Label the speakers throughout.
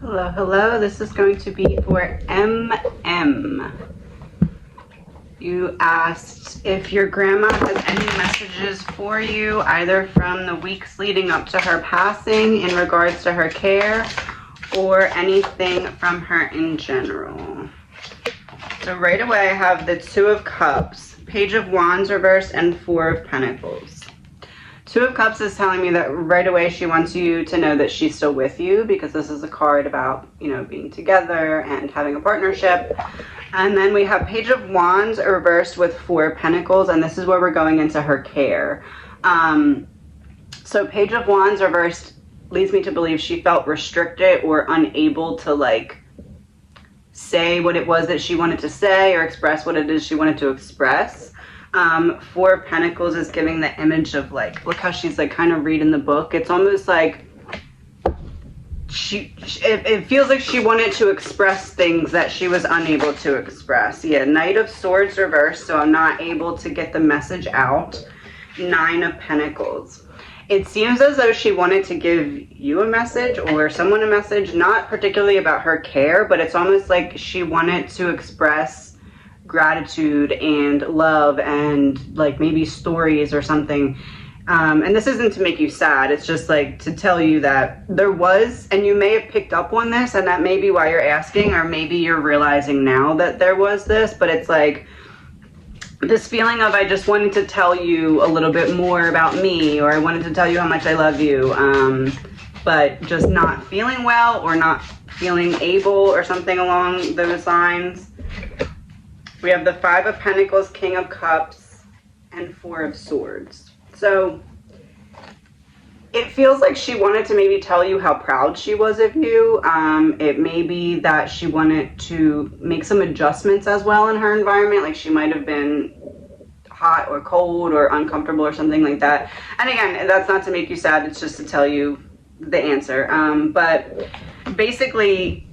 Speaker 1: Hello, hello. This is going to be for MM. You asked if your grandma has any messages for you, either from the weeks leading up to her passing in regards to her care, or anything from her in general. So right away I have the Two of Cups, Page of Wands reversed, and Four of Pentacles. Two of Cups is telling me that right away she wants you to know that she's still with you, because this is a card about, you know, being together and having a partnership. And then we have Page of Wands reversed with Four of Pentacles, and this is where we're going into her care. So Page of Wands reversed leads me to believe she felt restricted or unable to, like, say what it was that she wanted to say or express what it is she wanted to express. Four of Pentacles is giving the image of, like, look how she's, like, kind of reading the book. It's almost like it feels like she wanted to express things that she was unable to express. Yeah, Knight of Swords reversed, so I'm not able to get the message out. Nine of Pentacles. It seems as though she wanted to give you a message or someone a message, not particularly about her care, but it's almost like she wanted to express gratitude and love and, like, maybe stories or something. And this isn't to make you sad, it's just, like, to tell you that there was, and you may have picked up on this, and that may be why you're asking, or maybe you're realizing now that there was this, but it's like this feeling of, I just wanted to tell you a little bit more about me, or I wanted to tell you how much I love you, but just not feeling well or not feeling able or something along those lines. We have the Five of Pentacles, King of Cups, and Four of Swords. So it feels like she wanted to maybe tell you how proud she was of you. It may be that she wanted to make some adjustments as well in her environment. Like, she might have been hot or cold or uncomfortable or something like that. And again, that's not to make you sad. It's just to tell you the answer. But basically,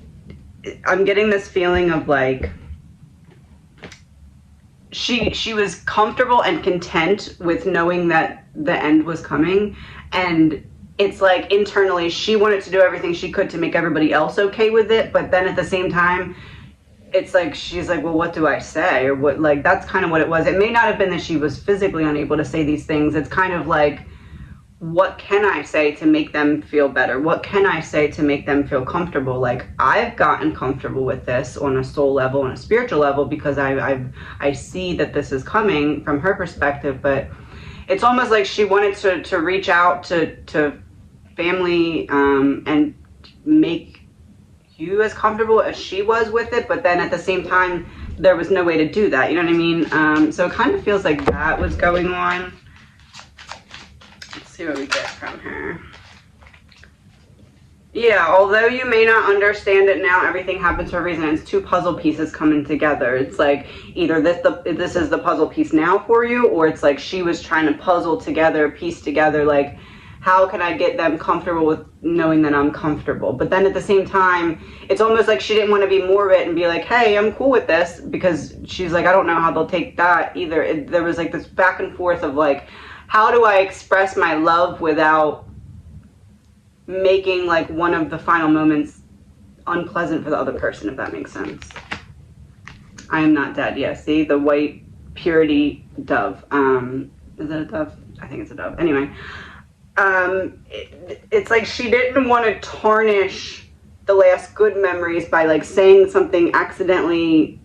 Speaker 1: I'm getting this feeling of, like, she was comfortable and content with knowing that the end was coming, and it's like internally she wanted to do everything she could to make everybody else okay with it, but then at the same time it's like she's like, well, what do I say, or what, like, that's kind of what it was. It may not have been that she was physically unable to say these things. It's kind of like, what can I say to make them feel better? What can I say to make them feel comfortable? Like, I've gotten comfortable with this on a soul level, on a spiritual level, because I see that this is coming from her perspective. But it's almost like she wanted to reach out to family and make you as comfortable as she was with it. But then at the same time, there was no way to do that. You know what I mean? So it kind of feels like that was going on. See what we get from her. Yeah, although you may not understand it now, everything happens for a reason. It's two puzzle pieces coming together. It's like either this is the puzzle piece now for you, or it's like she was trying to puzzle together, piece together, like, how can I get them comfortable with knowing that I'm comfortable? But then at the same time, it's almost like she didn't want to be morbid and be like, hey, I'm cool with this, because she's like, I don't know how they'll take that either. There was like this back and forth of, like, how do I express my love without making, like, one of the final moments unpleasant for the other person, if that makes sense. I am not dead. Yeah, see, the white purity dove. Is it a dove? I think it's a dove. Anyway, it's like she didn't want to tarnish the last good memories by, like, saying something accidentally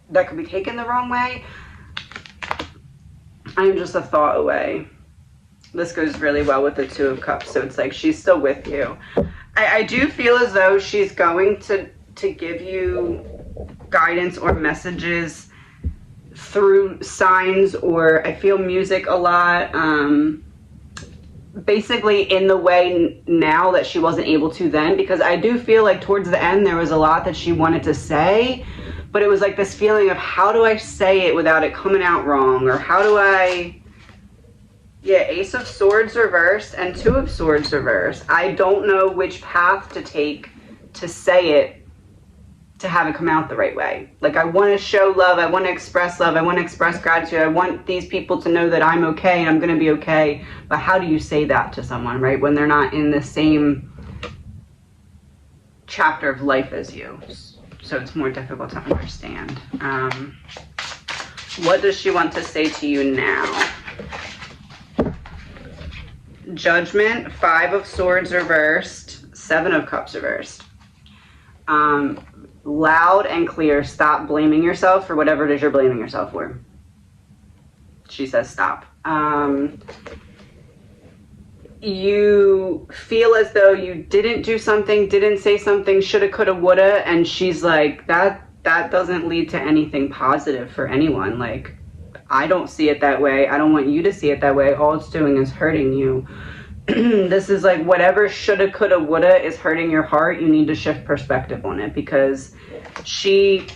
Speaker 1: that could be taken the wrong way. I'm just a thought away. This goes really well with the Two of Cups, so it's like she's still with you. I do feel as though she's going to give you guidance or messages through signs, or I feel music a lot. Basically in the way now that she wasn't able to then, because I do feel like towards the end there was a lot that she wanted to say, but it was like this feeling of, how do I say it without it coming out wrong? Or how do I... Yeah, Ace of Swords reversed and Two of Swords reversed. I don't know which path to take to say it to have it come out the right way. Like, I want to show love. I want to express love. I want to express gratitude. I want these people to know that I'm okay and I'm going to be okay. But how do you say that to someone, right? When they're not in the same chapter of life as you. So it's more difficult to understand. What does she want to say to you now? Judgment, 5 of Swords reversed, 7 of Cups reversed. Loud and clear, stop blaming yourself for whatever it is you're blaming yourself for. She says stop. You feel as though you didn't do something, didn't say something, shoulda, coulda, woulda, and she's like, that doesn't lead to anything positive for anyone. Like, I don't see it that way. I don't want you to see it that way. All it's doing is hurting you. This is like whatever shoulda, coulda, woulda is hurting your heart. You need to shift perspective on it because she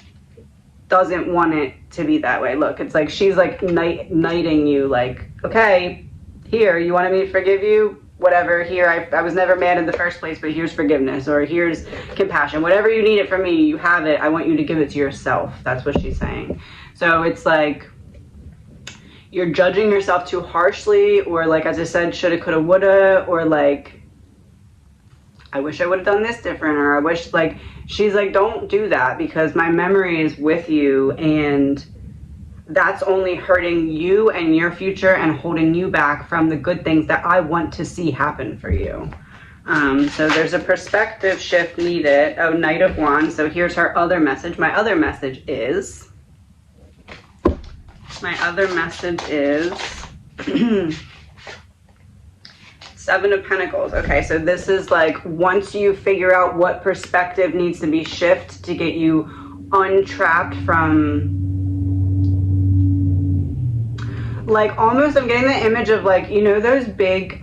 Speaker 1: doesn't want it to be that way. Look, it's like she's like knighting you, like, okay, here, you wanted me to forgive you? Whatever, here, I was never mad in the first place, but here's forgiveness, or here's compassion. Whatever you need it from me, you have it. I want you to give it to yourself. That's what she's saying. So it's like you're judging yourself too harshly, or like, as I said, shoulda, coulda, woulda, or like, I wish I would have done this different, or I wish, like, she's like, don't do that because my memory is with you, and that's only hurting you and your future and holding you back from the good things that I want to see happen for you. So there's a perspective shift needed. Oh, Knight of Wands. So here's her other message. My other message is 7 of Pentacles. Okay, so this is like once you figure out what perspective needs to be shifted to get you untrapped from, like, almost, I'm getting the image of, like, you know those big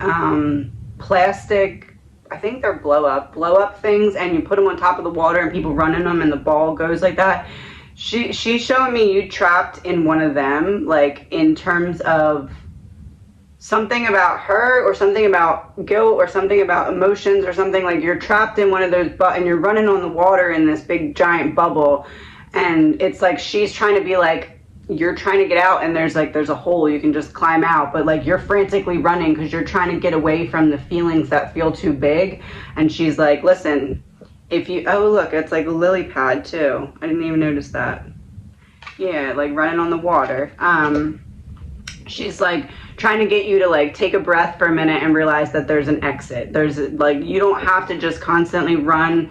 Speaker 1: plastic, I think they're blow up things, and you put them on top of the water and people run in them and the ball goes like that. She's showing me you trapped in one of them, like in terms of something about her or something about guilt or something about emotions or something. Like you're trapped in one of those, and you're running on the water in this big giant bubble, and it's like she's trying to be like, you're trying to get out, and there's a hole you can just climb out, but like you're frantically running because you're trying to get away from the feelings that feel too big. And she's like, listen, if you, oh look, it's like a lily pad too, I didn't even notice that. Yeah, like running on the water. She's like trying to get you to like take a breath for a minute and realize that there's an exit. There's like, you don't have to just constantly run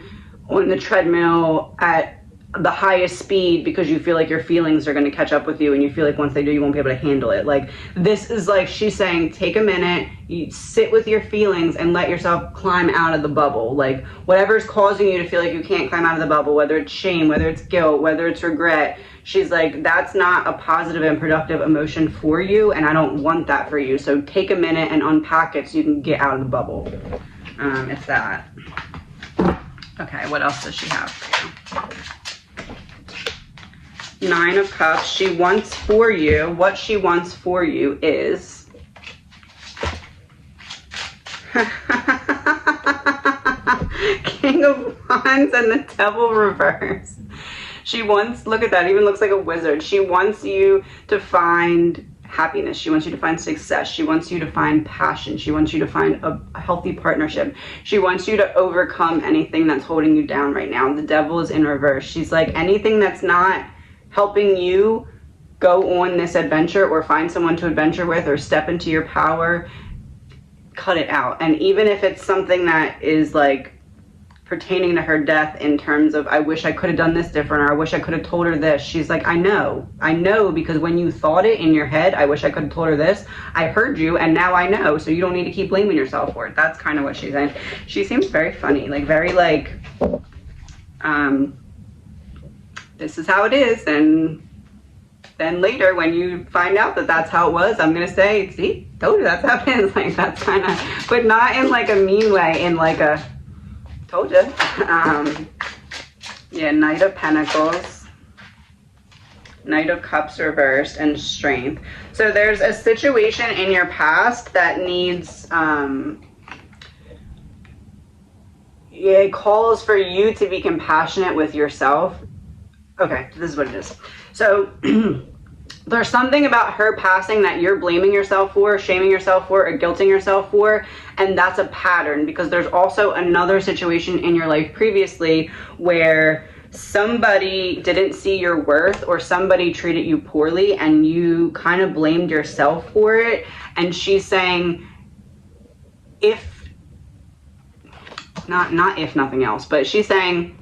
Speaker 1: on the treadmill at the highest speed because you feel like your feelings are going to catch up with you, and you feel like once they do, you won't be able to handle it. Like, this is like, she's saying, take a minute, you sit with your feelings and let yourself climb out of the bubble. Like, whatever's causing you to feel like you can't climb out of the bubble, whether it's shame, whether it's guilt, whether it's regret, she's like, that's not a positive and productive emotion for you, and I don't want that for you. So take a minute and unpack it so you can get out of the bubble. It's that. Okay, what else does she have for you? 9 of Cups. She wants for you, what she wants for you is King of Wands and the Devil reverse. She wants, look at that, even looks like a wizard. She wants you to find happiness. She wants you to find success. She wants you to find passion. She wants you to find a healthy partnership. She wants you to overcome anything that's holding you down right now. The Devil is in reverse. She's like, anything that's not helping you go on this adventure or find someone to adventure with or step into your power, cut it out. And even if it's something that is like pertaining to her death in terms of, I wish I could have done this different, or I wish I could have told her this. She's like, I know, because when you thought it in your head, I wish I could have told her this, I heard you, and now I know, so you don't need to keep blaming yourself for it. That's kind of what she's saying. She seems very funny, like very like, this is how it is, and then later when you find out that that's how it was, I'm gonna say, see, told you that's how it is. Like, that's kind of, but not in like a mean way, in like a, told you. Yeah, Knight of Pentacles, Knight of Cups reversed, and Strength. So there's a situation in your past that needs, it calls for you to be compassionate with yourself. Okay, this is what it is. So There's something about her passing that you're blaming yourself for, shaming yourself for, or guilting yourself for, and that's a pattern, because there's also another situation in your life previously where somebody didn't see your worth, or somebody treated you poorly and you kind of blamed yourself for it. And she's saying, if not if nothing else, but she's saying,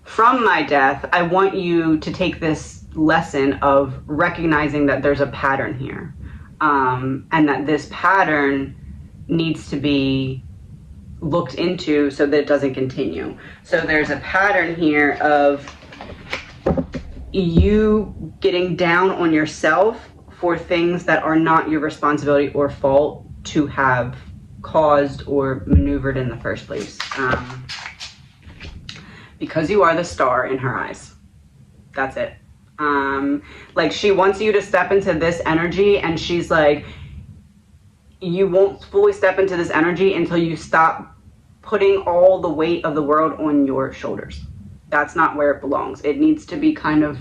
Speaker 1: from my death, I want you to take this lesson of recognizing that there's a pattern here, and that this pattern needs to be looked into so that it doesn't continue. So there's a pattern here of you getting down on yourself for things that are not your responsibility or fault to have caused or maneuvered in the first place, because you are the star in her eyes. That's it. Like, she wants you to step into this energy, and she's like, you won't fully step into this energy until you stop putting all the weight of the world on your shoulders. That's not where it belongs. It needs to be kind of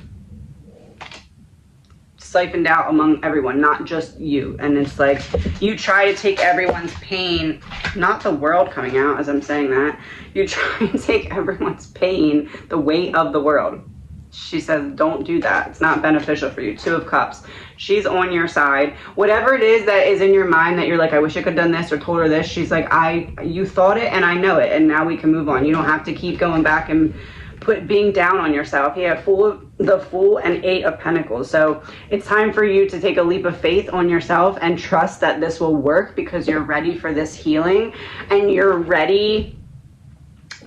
Speaker 1: siphoned out among everyone, not just you. And it's like, you try to take everyone's pain, not the world coming out as I'm saying that, you try to take everyone's pain, the weight of the world. She says, don't do that. It's not beneficial for you. 2 of Cups. She's on your side. Whatever it is that is in your mind that you're like, I wish I could have done this or told her this, she's like, you thought it and I know it, and now we can move on. You don't have to keep going back and being down on yourself. He had the Fool and 8 of Pentacles. So it's time for you to take a leap of faith on yourself and trust that this will work, because you're ready for this healing, and you're ready.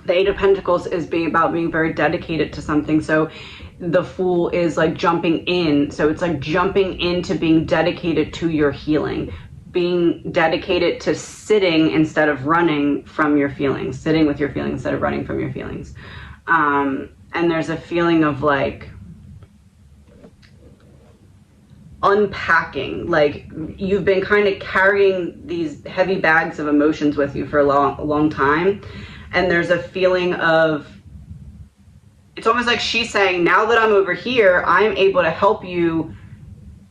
Speaker 1: The 8 of Pentacles is about being very dedicated to something. So the Fool is like jumping in. So it's like jumping into being dedicated to your healing, being dedicated to sitting instead of running from your feelings, sitting with your feelings instead of running from your feelings. And there's a feeling of like unpacking, like you've been kind of carrying these heavy bags of emotions with you for a long time. And there's a feeling of, it's almost like she's saying, now that I'm over here, I'm able to help you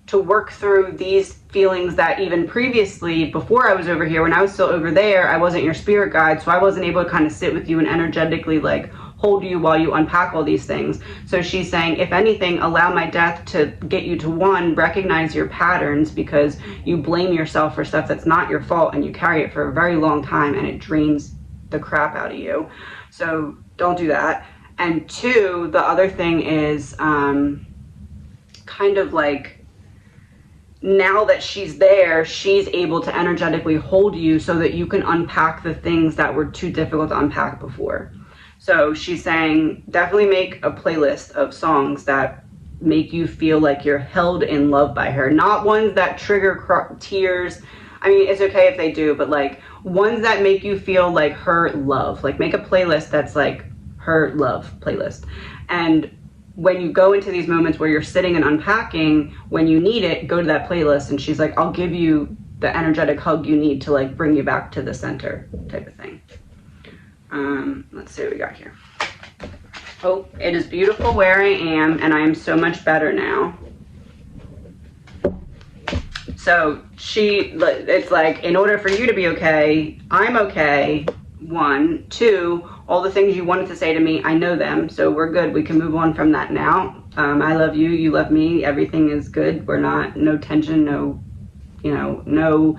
Speaker 1: to work through these feelings that even previously, before I was over here, when I was still over there, I wasn't your spirit guide, so I wasn't able to kind of sit with you and energetically like hold you while you unpack all these things. So she's saying, if anything, allow my death to get you to, one, recognize your patterns, because you blame yourself for stuff that's not your fault and you carry it for a very long time and it drains the crap out of you. So don't do that. And 2, the other thing is kind of like, now that she's there, she's able to energetically hold you so that you can unpack the things that were too difficult to unpack before. So she's saying, definitely make a playlist of songs that make you feel like you're held in love by her. Not ones that trigger tears. I mean, it's okay if they do, but like ones that make you feel like her love. Like, make a playlist that's like her love playlist. And when you go into these moments where you're sitting and unpacking, when you need it, go to that playlist. And she's like, I'll give you the energetic hug you need to like bring you back to the center, type of thing. Let's see what we got here. Oh, it is beautiful where I am, and I am so much better now. So it's like, in order for you to be okay, I'm okay. 1, 2, all the things you wanted to say to me, I know them, so we're good. We can move on from that now. I love you, you love me, everything is good. We're not, no tension, no, no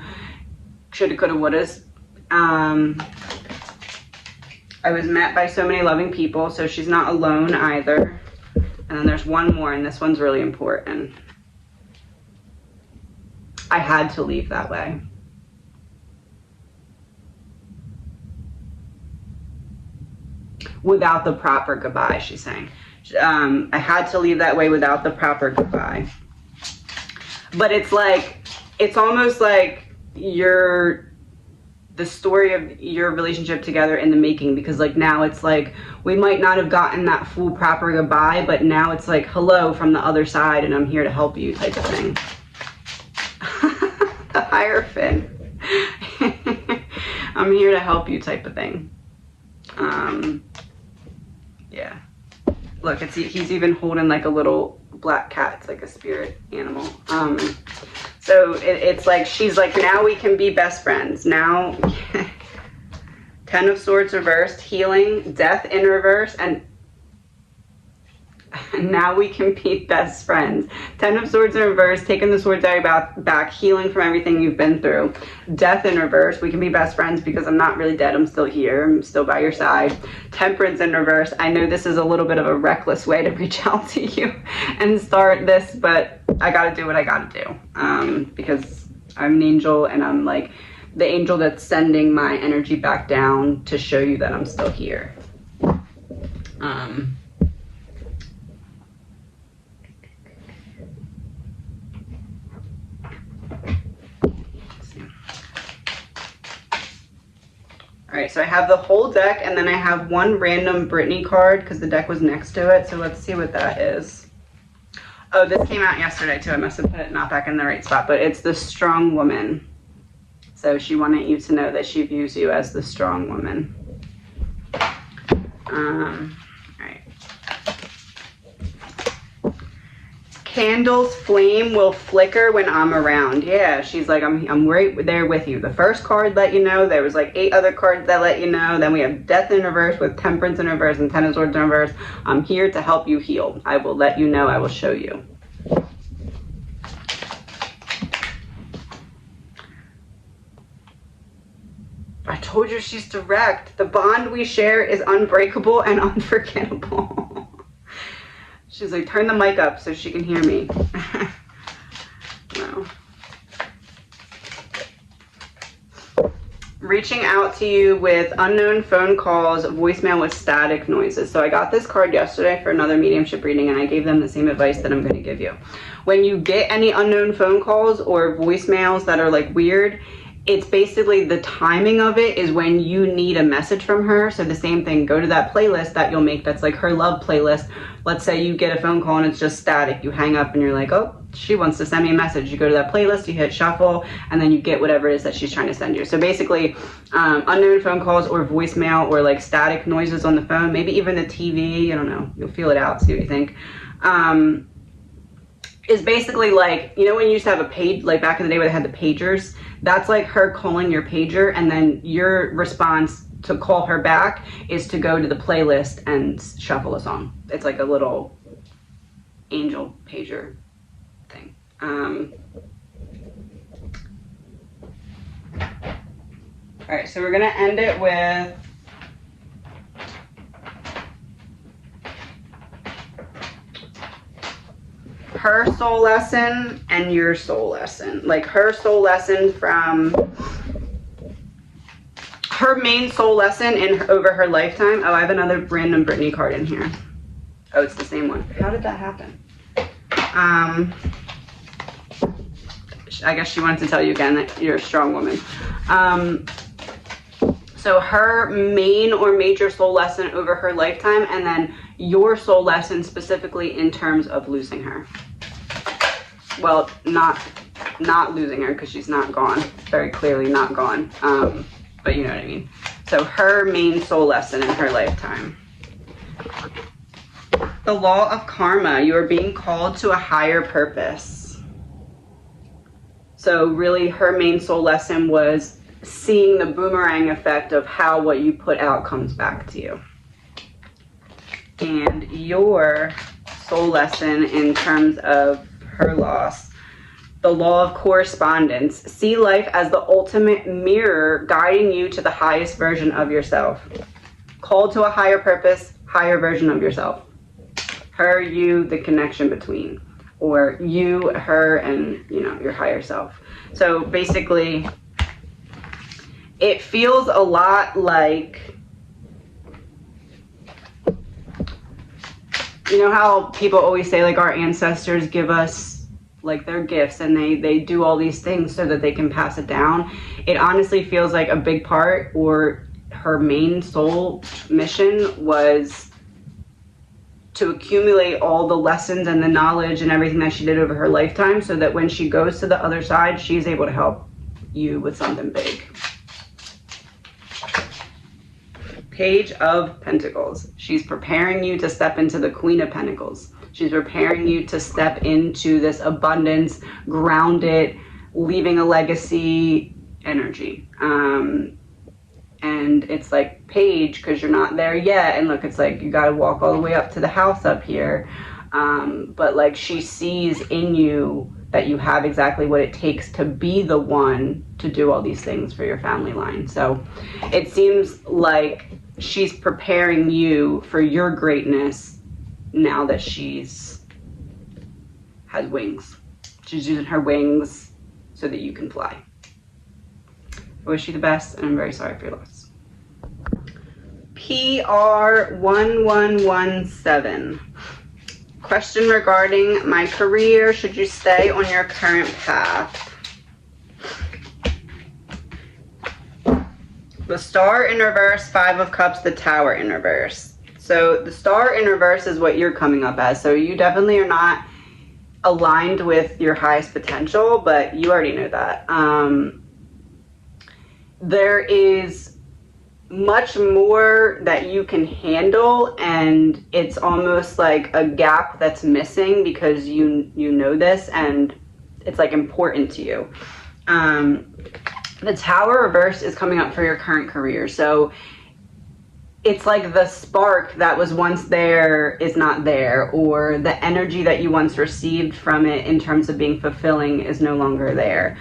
Speaker 1: shoulda, coulda, wouldas. I was met by so many loving people, so she's not alone either. And then there's one more, and this one's really important. I had to leave that way. Without the proper goodbye, she's saying. I had to leave that way without the proper goodbye. But it's like, it's almost like the story of your relationship together in the making, because like now it's like, we might not have gotten that full proper goodbye, but now it's like, hello from the other side, and I'm here to help you, type of thing. The Hierophant. I'm here to help you, type of thing. Yeah. Look, he's even holding like a little black cat. It's like a spirit animal. So it's like, she's like, now we can be best friends. Now, 10 of Swords reversed, healing, death in reverse, and now we can be best friends. 10 of Swords in reverse, taking the swords out of your back, healing from everything you've been through. Death in reverse, we can be best friends because I'm not really dead, I'm still here, I'm still by your side. Temperance in reverse, I know this is a little bit of a reckless way to reach out to you and start this, but I gotta do what I gotta do. Because I'm an angel, and I'm like the angel that's sending my energy back down to show you that I'm still here. All right, so I have the whole deck, and then I have one random Brittany card because the deck was next to it. So let's see what that is. Oh, this came out yesterday too. I must have put it not back in the right spot, but it's the strong woman. So she wanted you to know that she views you as the strong woman. All right. Candle's flame will flicker when I'm around. Yeah, she's like, I'm right there with you. The first card let you know. There was like 8 other cards that let you know. Then we have Death in reverse with Temperance in reverse and 10 of Swords in reverse. I'm here to help you heal. I will let you know. I will show you. I told you she's direct. The bond we share is unbreakable and unforgettable. She's like, turn the mic up so she can hear me. Wow. Reaching out to you with unknown phone calls, voicemail with static noises. So I got this card yesterday for another mediumship reading, and I gave them the same advice that I'm going to give you. When you get any unknown phone calls or voicemails that are like weird, it's basically the timing of it is when you need a message from her. So the same thing, go to that playlist that you'll make that's like her love playlist. Let's say you get a phone call and it's just static. You hang up and you're like, oh, she wants to send me a message. You go to that playlist, you hit shuffle, and then you get whatever it is that she's trying to send you. So basically, unknown phone calls or voicemail or like static noises on the phone, maybe even the TV, I don't know, you'll feel it out, see what you think. Is basically like, you know when you used to have a page, like back in the day where they had the pagers? That's like her calling your pager, and then your response to call her back is to go to the playlist and shuffle a song. It's like a little angel pager thing. All right, so we're gonna end it with her soul lesson and your soul lesson. Like her soul lesson from her main soul lesson in over her lifetime. Oh, I have another random Brittany card in here. Oh, it's the same one. How did that happen? I guess she wanted to tell you again that you're a strong woman. So her main or major soul lesson over her lifetime, and then your soul lesson specifically in terms of losing her. Well, not losing her because she's not gone. Very clearly not gone. But you know what I mean. So her main soul lesson in her lifetime. The law of karma. You are being called to a higher purpose. So really her main soul lesson was seeing the boomerang effect of how what you put out comes back to you. And your soul lesson in terms of her loss, the law of correspondence. See life as the ultimate mirror guiding you to the highest version of yourself. Called to a higher purpose, higher version of yourself. Her, you, the connection between. Or you, her, and you know, your higher self. So basically, it feels a lot like, you know how people always say like our ancestors give us like their gifts and they do all these things so that they can pass it down. It honestly feels like a big part, or her main soul mission was to accumulate all the lessons and the knowledge and everything that she did over her lifetime so that when she goes to the other side, she's able to help you with something big. Page of Pentacles. She's preparing you to step into the Queen of Pentacles. She's preparing you to step into this abundance, grounded, leaving a legacy energy. And it's like Page, because you're not there yet. And look, it's like you got to walk all the way up to the house up here. But like she sees in you that you have exactly what it takes to be the one to do all these things for your family line. So it seems like she's preparing you for your greatness now that she's has wings. She's using her wings so that you can fly. I wish you the best, and I'm very sorry for your loss. PR1117. Question regarding my career. Should you stay on your current path? The Star in reverse, Five of Cups, the Tower in reverse. So the Star in reverse is what you're coming up as. So you definitely are not aligned with your highest potential, but you already know that. There is much more that you can handle, and it's almost like a gap that's missing because you know this, and it's like important to you. The Tower reverse is coming up for your current career. So it's like the spark that was once there is not there, or the energy that you once received from it in terms of being fulfilling is no longer there.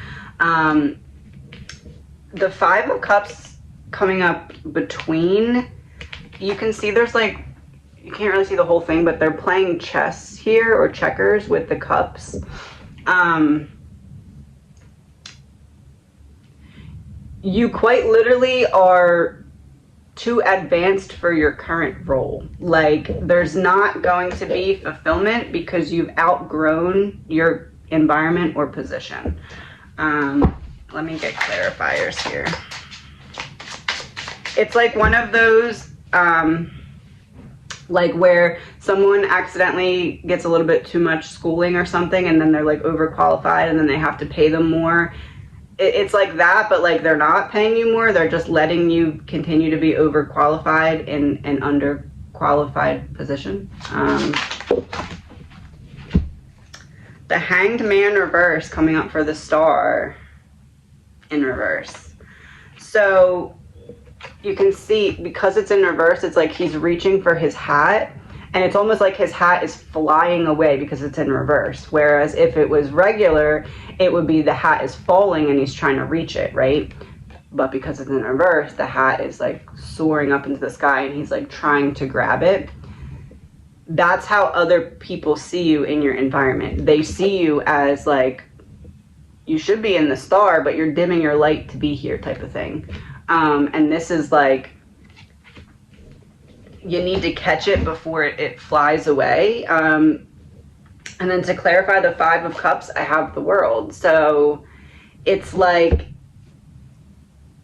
Speaker 1: The Five of Cups coming up between, you can see there's like, you can't really see the whole thing, but they're playing chess here, or checkers with the cups. You quite literally are too advanced for your current role. Like, there's not going to be fulfillment because you've outgrown your environment or position. Let me get clarifiers here. It's like one of those, like where someone accidentally gets a little bit too much schooling or something, and then they're like overqualified, and then they have to pay them more. It's like that, but like they're not paying you more. They're just letting you continue to be overqualified in an underqualified position. The Hanged Man reverse coming up for the Star in reverse. So you can see, because it's in reverse, it's like he's reaching for his hat, and it's almost like his hat is flying away because it's in reverse. Whereas if it was regular, it would be the hat is falling and he's trying to reach it, right? But because it's in reverse, the hat is like soaring up into the sky and he's like trying to grab it. That's how other people see you in your environment. They see you as like, you should be in the star, but you're dimming your light to be here type of thing. And this is like, you need to catch it before it flies away. And then to clarify the Five of Cups, I have the World. So it's like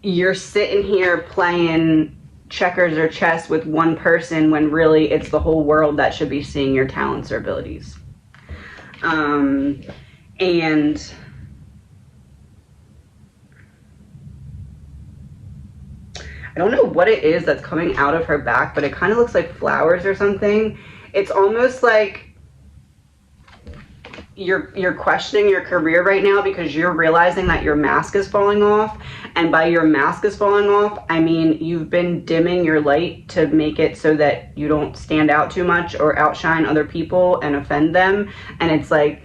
Speaker 1: you're sitting here playing checkers or chess with one person when really it's the whole world that should be seeing your talents or abilities. And I don't know what it is that's coming out of her back, but it kind of looks like flowers or something. It's almost like you're questioning your career right now because you're realizing that your mask is falling off. And by your mask is falling off, I mean you've been dimming your light to make it so that you don't stand out too much or outshine other people and offend them. And it's like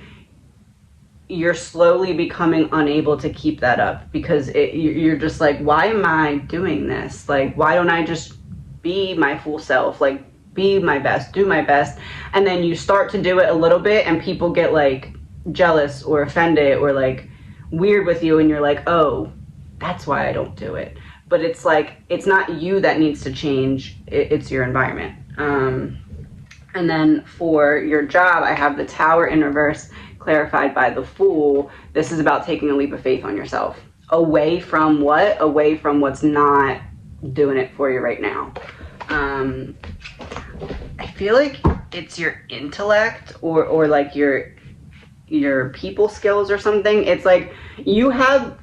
Speaker 1: you're slowly becoming unable to keep that up because you're just like, why am I doing this? Like, why don't I just be my full self? Like, be my best, do my best. And then you start to do it a little bit and people get like jealous or offended or like weird with you, and you're like, oh, that's why I don't do it. But it's like, it's not you that needs to change, it's your environment. And then for your job, I have the Tower in reverse, clarified by the Fool. This is about taking a leap of faith on yourself. Away from what? Away from what's not doing it for you right now. I feel like it's your intellect or like your people skills or something. It's like you have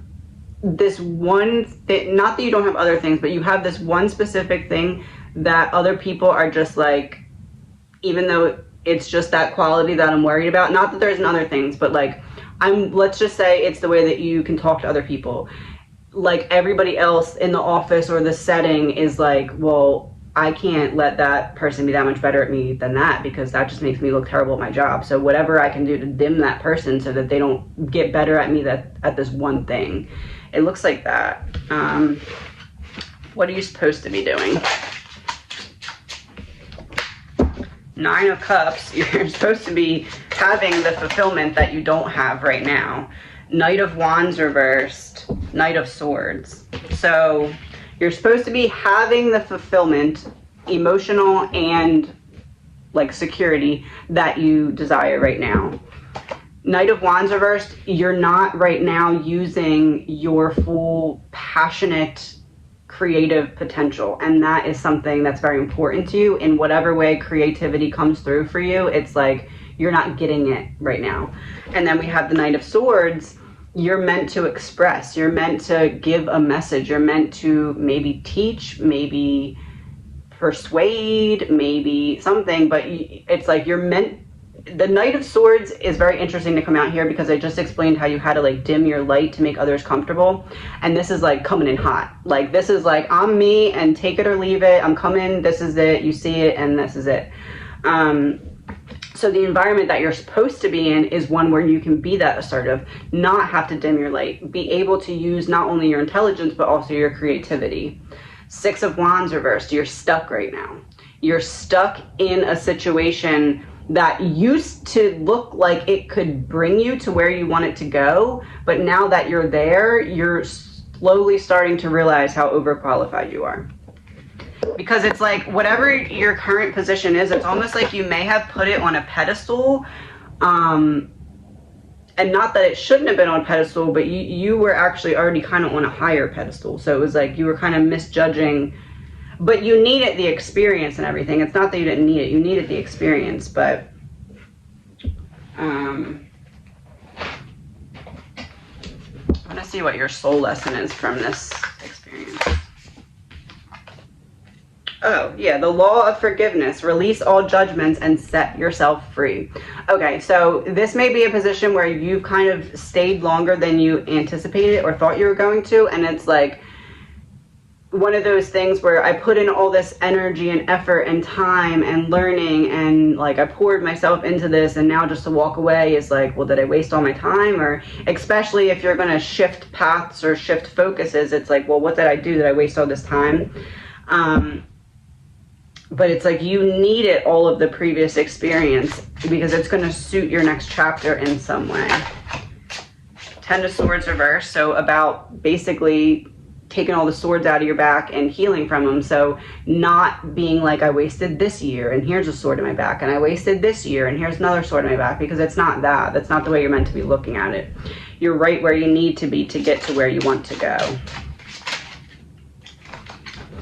Speaker 1: this one thing, not that you don't have other things, but you have this one specific thing that other people are just like, even though it's just that quality that I'm worried about, not that there isn't other things, but like, let's just say it's the way that you can talk to other people. Like everybody else in the office or the setting is like, well, I can't let that person be that much better at me than that, because that just makes me look terrible at my job. So whatever I can do to dim that person so that they don't get better at me at this one thing. It looks like that. What are you supposed to be doing? 9 of Cups, you're supposed to be having the fulfillment that you don't have right now. Knight of Wands reversed, Knight of Swords. So you're supposed to be having the fulfillment, emotional and like security, that you desire right now. Knight of Wands reversed, you're not right now using your full passionate creative potential, and that is something that's very important to you. In whatever way creativity comes through for you, it's like you're not getting it right now. And then we have the Knight of Swords. You're meant to express, you're meant to give a message, you're meant to maybe teach, maybe persuade, maybe something, but it's like you're meant. The Knight of Swords is very interesting to come out here, because I just explained how you had to like dim your light to make others comfortable, and this is like coming in hot. Like this is like, I'm me and take it or leave it. I'm coming, this is it, you see it, and this is it. So the environment that you're supposed to be in is one where you can be that assertive, not have to dim your light, be able to use not only your intelligence but also your creativity. 6 of Wands reversed, you're stuck right now. You're stuck in a situation that used to look like it could bring you to where you want it to go, but now that you're there, you're slowly starting to realize how overqualified you are. Because it's like, whatever your current position is, it's almost like you may have put it on a pedestal, and not that it shouldn't have been on a pedestal, but you were actually already kind of on a higher pedestal. So it was like you were kind of misjudging. But you needed the experience and everything. It's not that you didn't need it. You needed the experience. But I want to see what your soul lesson is from this experience. Oh, yeah. The law of forgiveness. Release all judgments and set yourself free. Okay, so this may be a position where you've kind of stayed longer than you anticipated or thought you were going to. And it's like one of those things where I put in all this energy and effort and time and learning, and like I poured myself into this, and now just to walk away is like, well, did I waste all my time? Or especially if you're going to shift paths or shift focuses, it's like, well, what did I do? Did I waste all this time? But it's like you needed all of the previous experience because it's going to suit your next chapter in some way. 10 of Swords reversed, so about basically taking all the swords out of your back and healing from them. So not being like, I wasted this year and here's a sword in my back, and I wasted this year and here's another sword in my back, because it's not that. That's not the way you're meant to be looking at it. You're right where you need to be to get to where you want to go.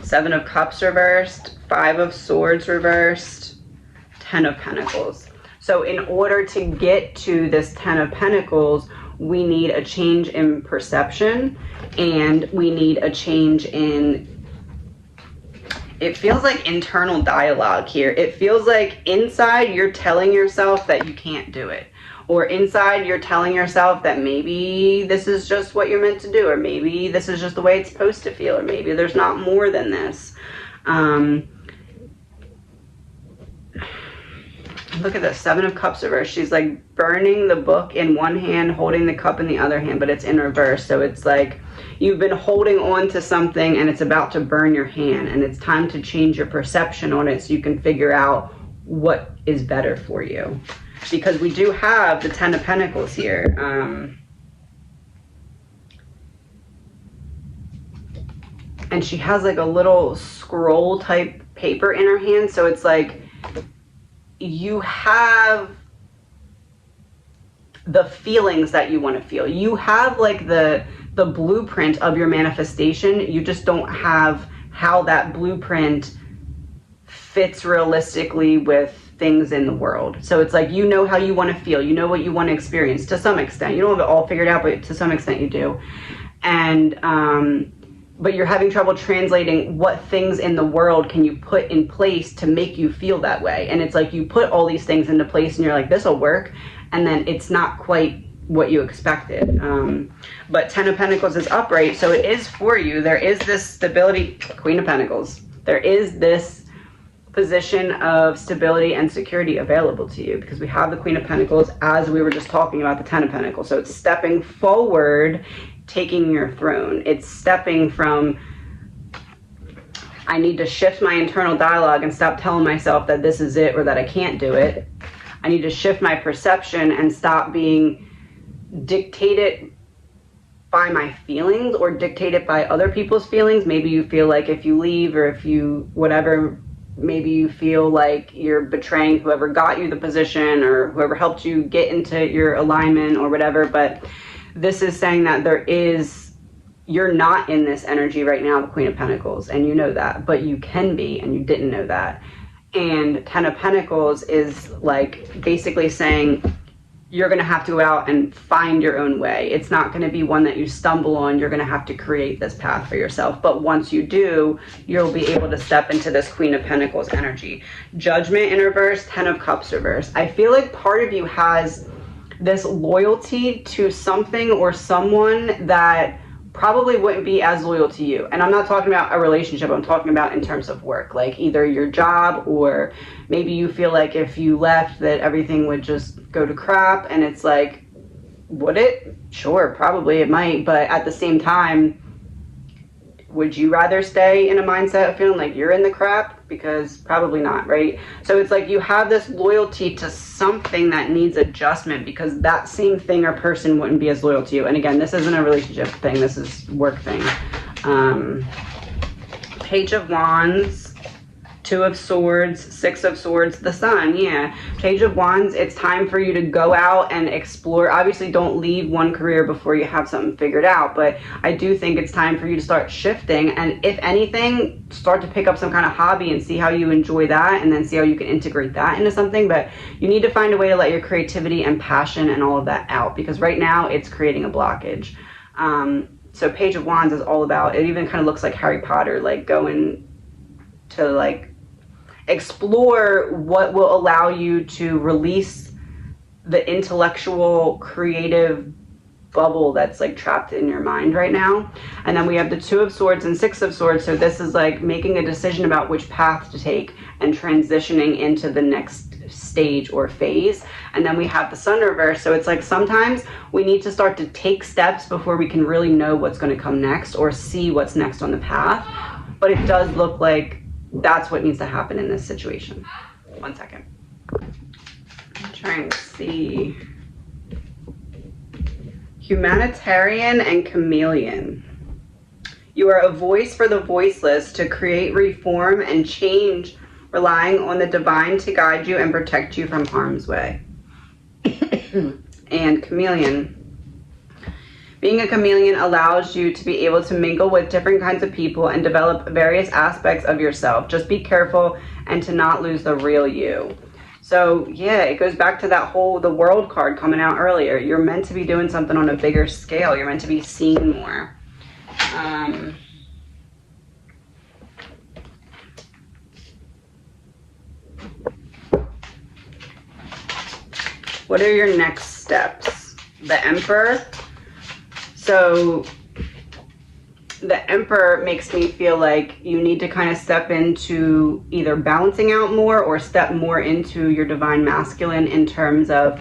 Speaker 1: 7 of Cups reversed, 5 of Swords reversed, 10 of Pentacles. So in order to get to this 10 of Pentacles, we need a change in perception, and we need a change in, it feels like internal dialogue here. It feels like inside you're telling yourself that you can't do it, or inside you're telling yourself that maybe this is just what you're meant to do, or maybe this is just the way it's supposed to feel, or maybe there's not more than this. Look at this, 7 of Cups reversed. She's like burning the book in one hand, holding the cup in the other hand, but it's in reverse. So it's like you've been holding on to something and it's about to burn your hand, and it's time to change your perception on it so you can figure out what is better for you. Because we do have the 10 of Pentacles here. And she has like a little scroll type paper in her hand. So it's like you have the feelings that you want to feel. You have like the blueprint of your manifestation. You just don't have how that blueprint fits realistically with things in the world. So it's like, you know how you want to feel, you know what you want to experience to some extent. You don't have it all figured out, but to some extent you do. And but you're having trouble translating what things in the world can you put in place to make you feel that way. And it's like you put all these things into place and you're like, this will work, and then it's not quite what you expected. But 10 of Pentacles is upright, so it is for you. There is this stability. Queen of Pentacles. There is this position of stability and security available to you, because we have the Queen of Pentacles as we were just talking about the 10 of Pentacles. So it's stepping forward, taking your throne. It's stepping from, I need to shift my internal dialogue and stop telling myself that this is it or that I can't do it. I need to shift my perception and stop being dictated by my feelings or dictated by other people's feelings. Maybe you feel like if you leave, or if you whatever, maybe you feel like you're betraying whoever got you the position or whoever helped you get into your alignment or whatever. But this is saying that you're not in this energy right now, the Queen of Pentacles, and you know that, but you can be, and you didn't know that. And 10 of Pentacles is like basically saying you're going to have to go out and find your own way. It's not going to be one that you stumble on. You're going to have to create this path for yourself. But once you do, you'll be able to step into this Queen of Pentacles energy. Judgment in reverse, 10 of Cups reverse. I feel like part of you has this loyalty to something or someone that probably wouldn't be as loyal to you. And I'm not talking about a relationship, I'm talking about in terms of work, like either your job, or maybe you feel like if you left that everything would just go to crap, and it's like, would it? Sure, probably it might, but at the same time, would you rather stay in a mindset of feeling like you're in the crap? Because probably not, right? So it's like you have this loyalty to something that needs adjustment, because that same thing or person wouldn't be as loyal to you. And again, this isn't a relationship thing, this is work thing. Page of Wands, 2 of Swords, 6 of Swords, the Sun, yeah. Page of Wands, it's time for you to go out and explore. Obviously, don't leave one career before you have something figured out, but I do think it's time for you to start shifting, and if anything, start to pick up some kind of hobby and see how you enjoy that, and then see how you can integrate that into something. But you need to find a way to let your creativity and passion and all of that out, because right now it's creating a blockage. So Page of Wands is all about, it even kind of looks like Harry Potter, like going to like explore what will allow you to release the intellectual, creative bubble that's like trapped in your mind right now. And then we have the 2 of Swords and 6 of Swords. So this is like making a decision about which path to take and transitioning into the next stage or phase. And then we have the Sun reverse. So it's like sometimes we need to start to take steps before we can really know what's going to come next or see what's next on the path. But it does look like that's what needs to happen in this situation. One second. I'm trying to see. Humanitarian and Chameleon. You are a voice for the voiceless to create reform and change, relying on the divine to guide you and protect you from harm's way. And Chameleon. Being a chameleon allows you to be able to mingle with different kinds of people and develop various aspects of yourself. Just be careful and to not lose the real you. So yeah, it goes back to that whole, the World card coming out earlier. You're meant to be doing something on a bigger scale. You're meant to be seen more. What are your next steps? The Emperor. So the Emperor makes me feel like you need to kind of step into either balancing out more or step more into your divine masculine in terms of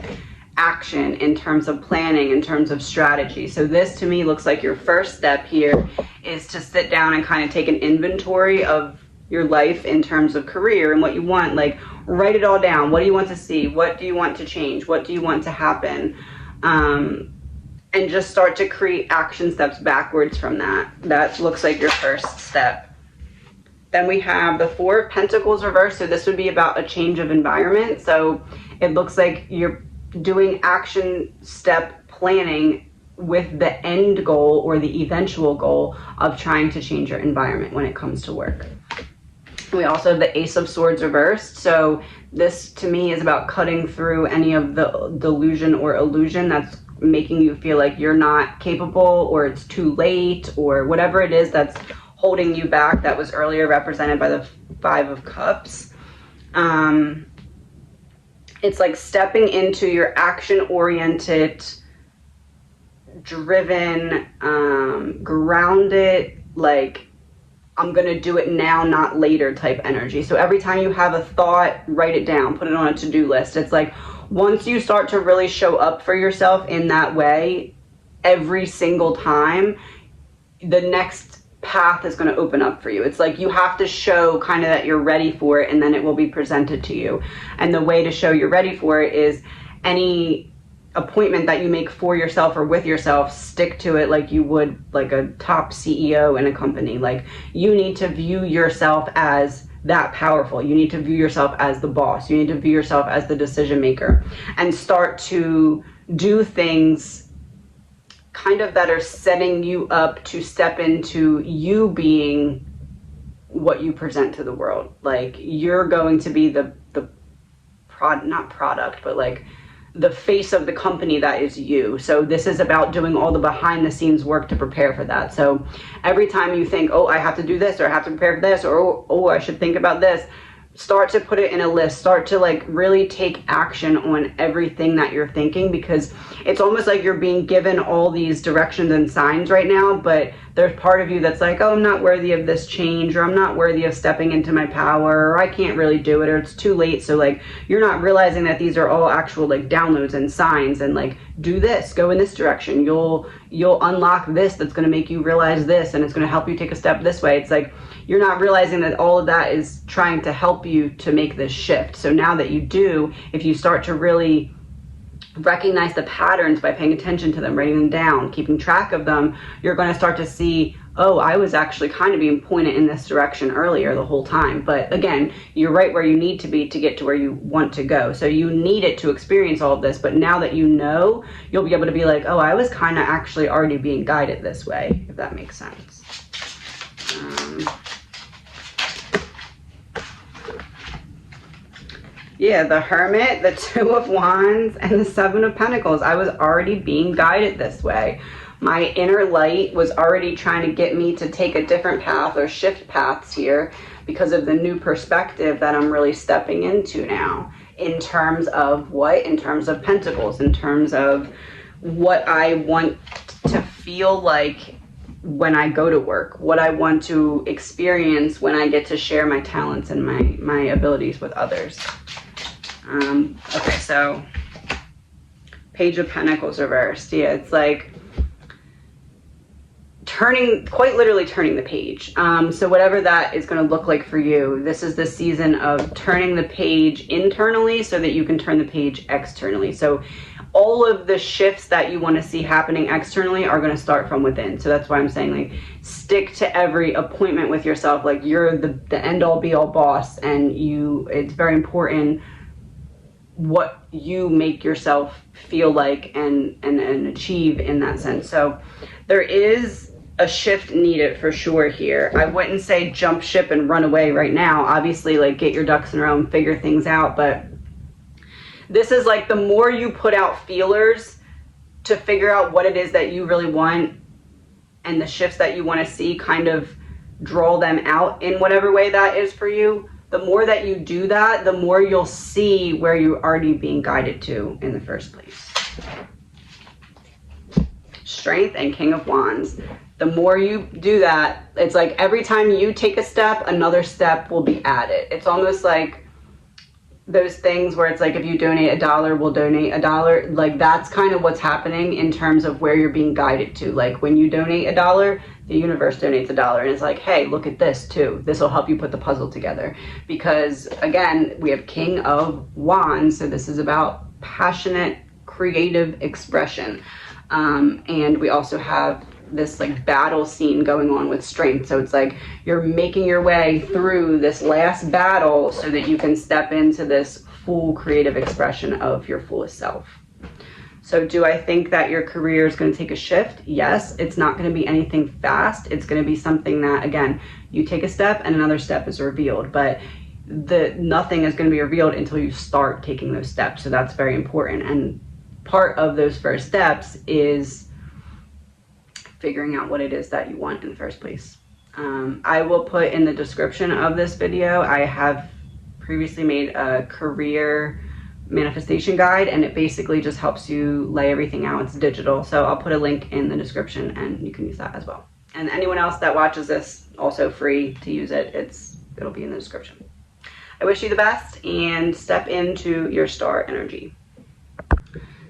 Speaker 1: action, in terms of planning, in terms of strategy. So this to me looks like your first step here is to sit down and kind of take an inventory of your life in terms of career and what you want. Like write it all down. What do you want to see? What do you want to change? What do you want to happen? And just start to create action steps backwards from that. That looks like your first step. Then we have the 4 of Pentacles reversed. So this would be about a change of environment. So it looks like you're doing action step planning with the end goal or the eventual goal of trying to change your environment when it comes to work. We also have the Ace of Swords reversed. So this to me is about cutting through any of the delusion or illusion that's making you feel like you're not capable, or it's too late, or whatever it is that's holding you back, that was earlier represented by the Five of Cups. It's like stepping into your action-oriented, driven, grounded, like, I'm going to do it now, not later type energy. So every time you have a thought, write it down, put it on a to-do list. It's like, once you start to really show up for yourself in that way, every single time, the next path is going to open up for you. It's like you have to show kind of that you're ready for it, and then it will be presented to you. And the way to show you're ready for it is any appointment that you make for yourself or with yourself, stick to it like you would like a top CEO in a company. Like, you need to view yourself as that powerful. You need to view yourself as the boss. You need to view yourself as the decision maker, and start to do things kind of that are setting you up to step into you being what you present to the world. Like, you're going to be the not product, but like the face of the company that is you. So this is about doing all the behind the scenes work to prepare for that. So every time you think, oh, I have to do this, or I have to prepare for this, or oh, I should think about this, start to put it in a list. Start to like really take action on everything that you're thinking, because it's almost like you're being given all these directions and signs right now, but there's part of you that's like, oh, I'm not worthy of this change, or I'm not worthy of stepping into my power, or I can't really do it, or it's too late. So like, you're not realizing that these are all actual like downloads and signs, and like, do this, go in this direction, you'll unlock this, that's going to make you realize this, and it's going to help you take a step this way. It's like, you're not realizing that all of that is trying to help you to make this shift. So now that you do, if you start to really recognize the patterns by paying attention to them, writing them down, keeping track of them, you're going to start to see, oh, I was actually kind of being pointed in this direction earlier the whole time. But again, you're right where you need to be to get to where you want to go. So you need it to experience all of this. But now that you know, you'll be able to be like, oh, I was kind of actually already being guided this way, if that makes sense. Yeah, the Hermit, the Two of Wands, and the Seven of Pentacles. I was already being guided this way. My inner light was already trying to get me to take a different path or shift paths here because of the new perspective that I'm really stepping into now. In terms of what? In terms of Pentacles, in terms of what I want to feel like when I go to work, what I want to experience when I get to share my talents and my abilities with others. Okay, so Page of Pentacles reversed. Yeah, it's like quite literally turning the page. So whatever that is going to look like for you, this is the season of turning the page internally so that you can turn the page externally. So all of the shifts that you want to see happening externally are going to start from within. So that's why I'm saying, like, stick to every appointment with yourself. Like, you're the end all be all boss, and it's very important what you make yourself feel like and achieve in that sense. So there is a shift needed for sure here. I wouldn't say jump ship and run away right now. Obviously, like, get your ducks in a row and figure things out, but this is like, the more you put out feelers to figure out what it is that you really want and the shifts that you want to see, kind of draw them out in whatever way that is for you. The more that you do that, the more you'll see where you're already being guided to in the first place. Strength and King of Wands. The more you do that, it's like every time you take a step, another step will be added. It's almost like those things where it's like, if you donate $1, we'll donate $1. Like, that's kind of what's happening in terms of where you're being guided to. Like, when you donate $1, the universe donates $1, and it's like, hey, look at this too. This will help you put the puzzle together. Because again, we have King of Wands, so this is about passionate, creative expression. And we also have this like battle scene going on with strength. So it's like you're making your way through this last battle so that you can step into this full creative expression of your fullest self. So do I think that your career is going to take a shift? Yes. It's not going to be anything fast. It's going to be something that, again, you take a step and another step is revealed, but nothing is going to be revealed until you start taking those steps. So that's very important. And part of those first steps is figuring out what it is that you want in the first place. I will put in the description of this video, I have previously made a career manifestation guide, and it basically just helps you lay everything out. It's digital, so I'll put a link in the description and you can use that as well. And anyone else that watches this, also free to use it. It'll be in the description. I wish you the best and step into your star energy.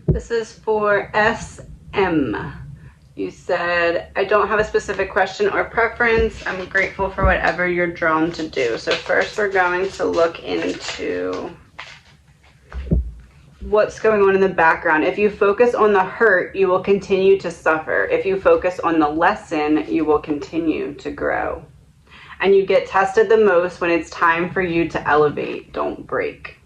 Speaker 1: This is for SM. You said, I don't have a specific question or preference. I'm grateful for whatever you're drawn to do. So first we're going to look into what's going on in the background. If you focus on the hurt, you will continue to suffer. If you focus on the lesson, you will continue to grow. And you get tested the most when it's time for you to elevate. Don't break.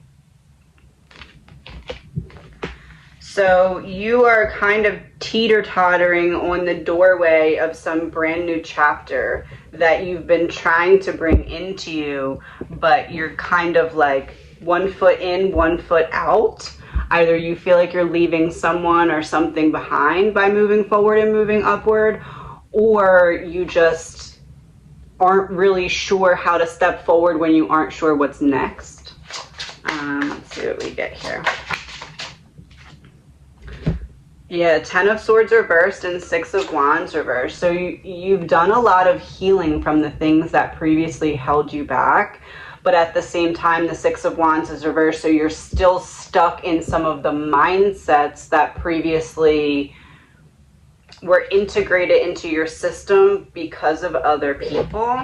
Speaker 1: So you are kind of teeter-tottering on the doorway of some brand new chapter that you've been trying to bring into you, but you're kind of like 1 foot in, 1 foot out. Either you feel like you're leaving someone or something behind by moving forward and moving upward, or you just aren't really sure how to step forward when you aren't sure what's next. Let's see what we get here. Yeah, 10 of Swords reversed and 6 of Wands reversed. So you've done a lot of healing from the things that previously held you back. But at the same time, the 6 of Wands is reversed. So you're still stuck in some of the mindsets that previously were integrated into your system because of other people.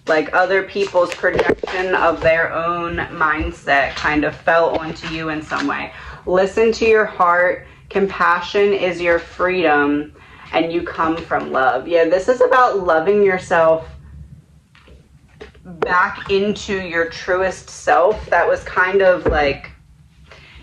Speaker 1: Like other people's projection of their own mindset kind of fell onto you in some way. Listen to your heart. Compassion is your freedom, and you come from love. Yeah, this is about loving yourself back into your truest self. That was kind of like,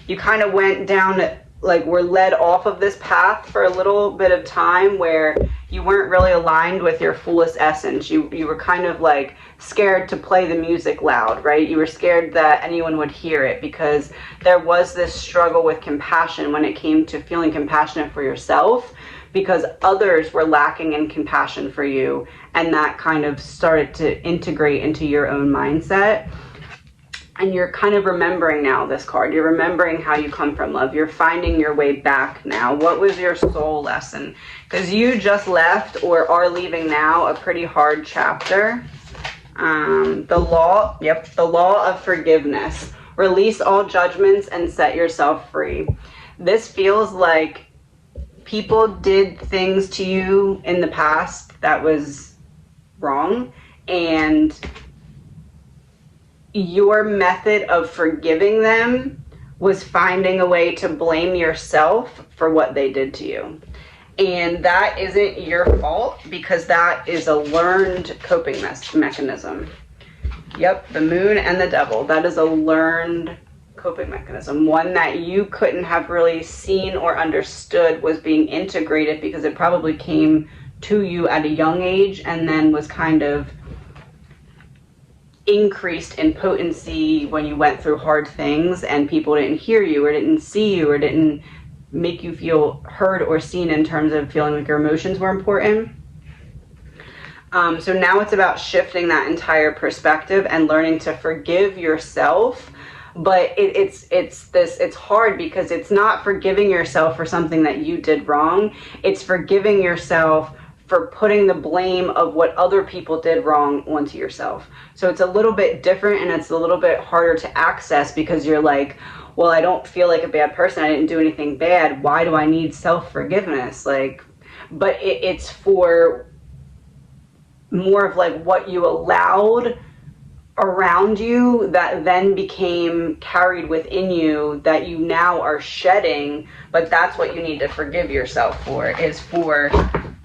Speaker 1: you kind of went down, like were led off of this path for a little bit of time where you weren't really aligned with your fullest essence. You were kind of like scared to play the music loud, right? You were scared that anyone would hear it because there was this struggle with compassion when it came to feeling compassionate for yourself, because others were lacking in compassion for you, and that kind of started to integrate into your own mindset. And you're kind of remembering now this card. You're remembering how you come from love. You're finding your way back now. What was your soul lesson? Because you just left or are leaving now a pretty hard chapter. The law of forgiveness. Release all judgments and set yourself free. This feels like people did things to you in the past that was wrong, and your method of forgiving them was finding a way to blame yourself for what they did to you. And that isn't your fault, because that is a learned coping mechanism. Yep, the moon and the devil. That is a learned coping mechanism. One that you couldn't have really seen or understood was being integrated because it probably came to you at a young age and then was kind of increased in potency when you went through hard things and people didn't hear you or didn't see you or didn't make you feel heard or seen in terms of feeling like your emotions were important. So now it's about shifting that entire perspective and learning to forgive yourself. But it's hard because it's not forgiving yourself for something that you did wrong. It's forgiving yourself for putting the blame of what other people did wrong onto yourself. So it's a little bit different and it's a little bit harder to access because you're like, well, I don't feel like a bad person. I didn't do anything bad. Why do I need self-forgiveness? Like, but it's for more of like what you allowed around you that then became carried within you that you now are shedding. But that's what you need to forgive yourself for, is for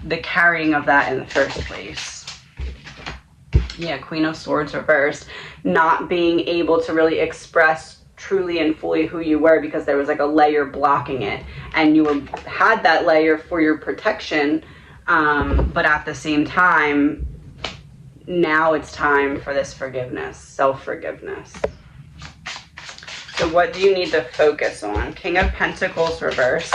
Speaker 1: the carrying of that in the first place. Yeah, Queen of Swords reversed. Not being able to really express truly and fully who you were because there was like a layer blocking it, and you had that layer for your protection, but at the same time, now it's time for this forgiveness, self-forgiveness. So what do you need to focus on? King of Pentacles reverse.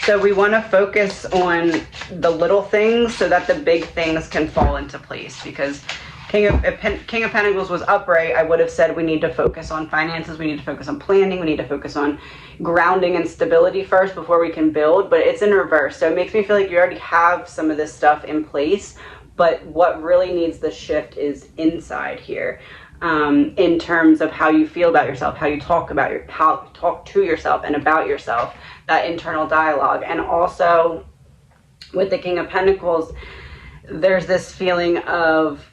Speaker 1: So we want to focus on the little things so that the big things can fall into place, because King of Pentacles was upright, I would have said we need to focus on finances, we need to focus on planning, we need to focus on grounding and stability first before we can build, but it's in reverse. So it makes me feel like you already have some of this stuff in place, but what really needs the shift is inside here, in terms of how you feel about yourself, how you talk to yourself and about yourself, that internal dialogue. And also with the King of Pentacles, there's this feeling of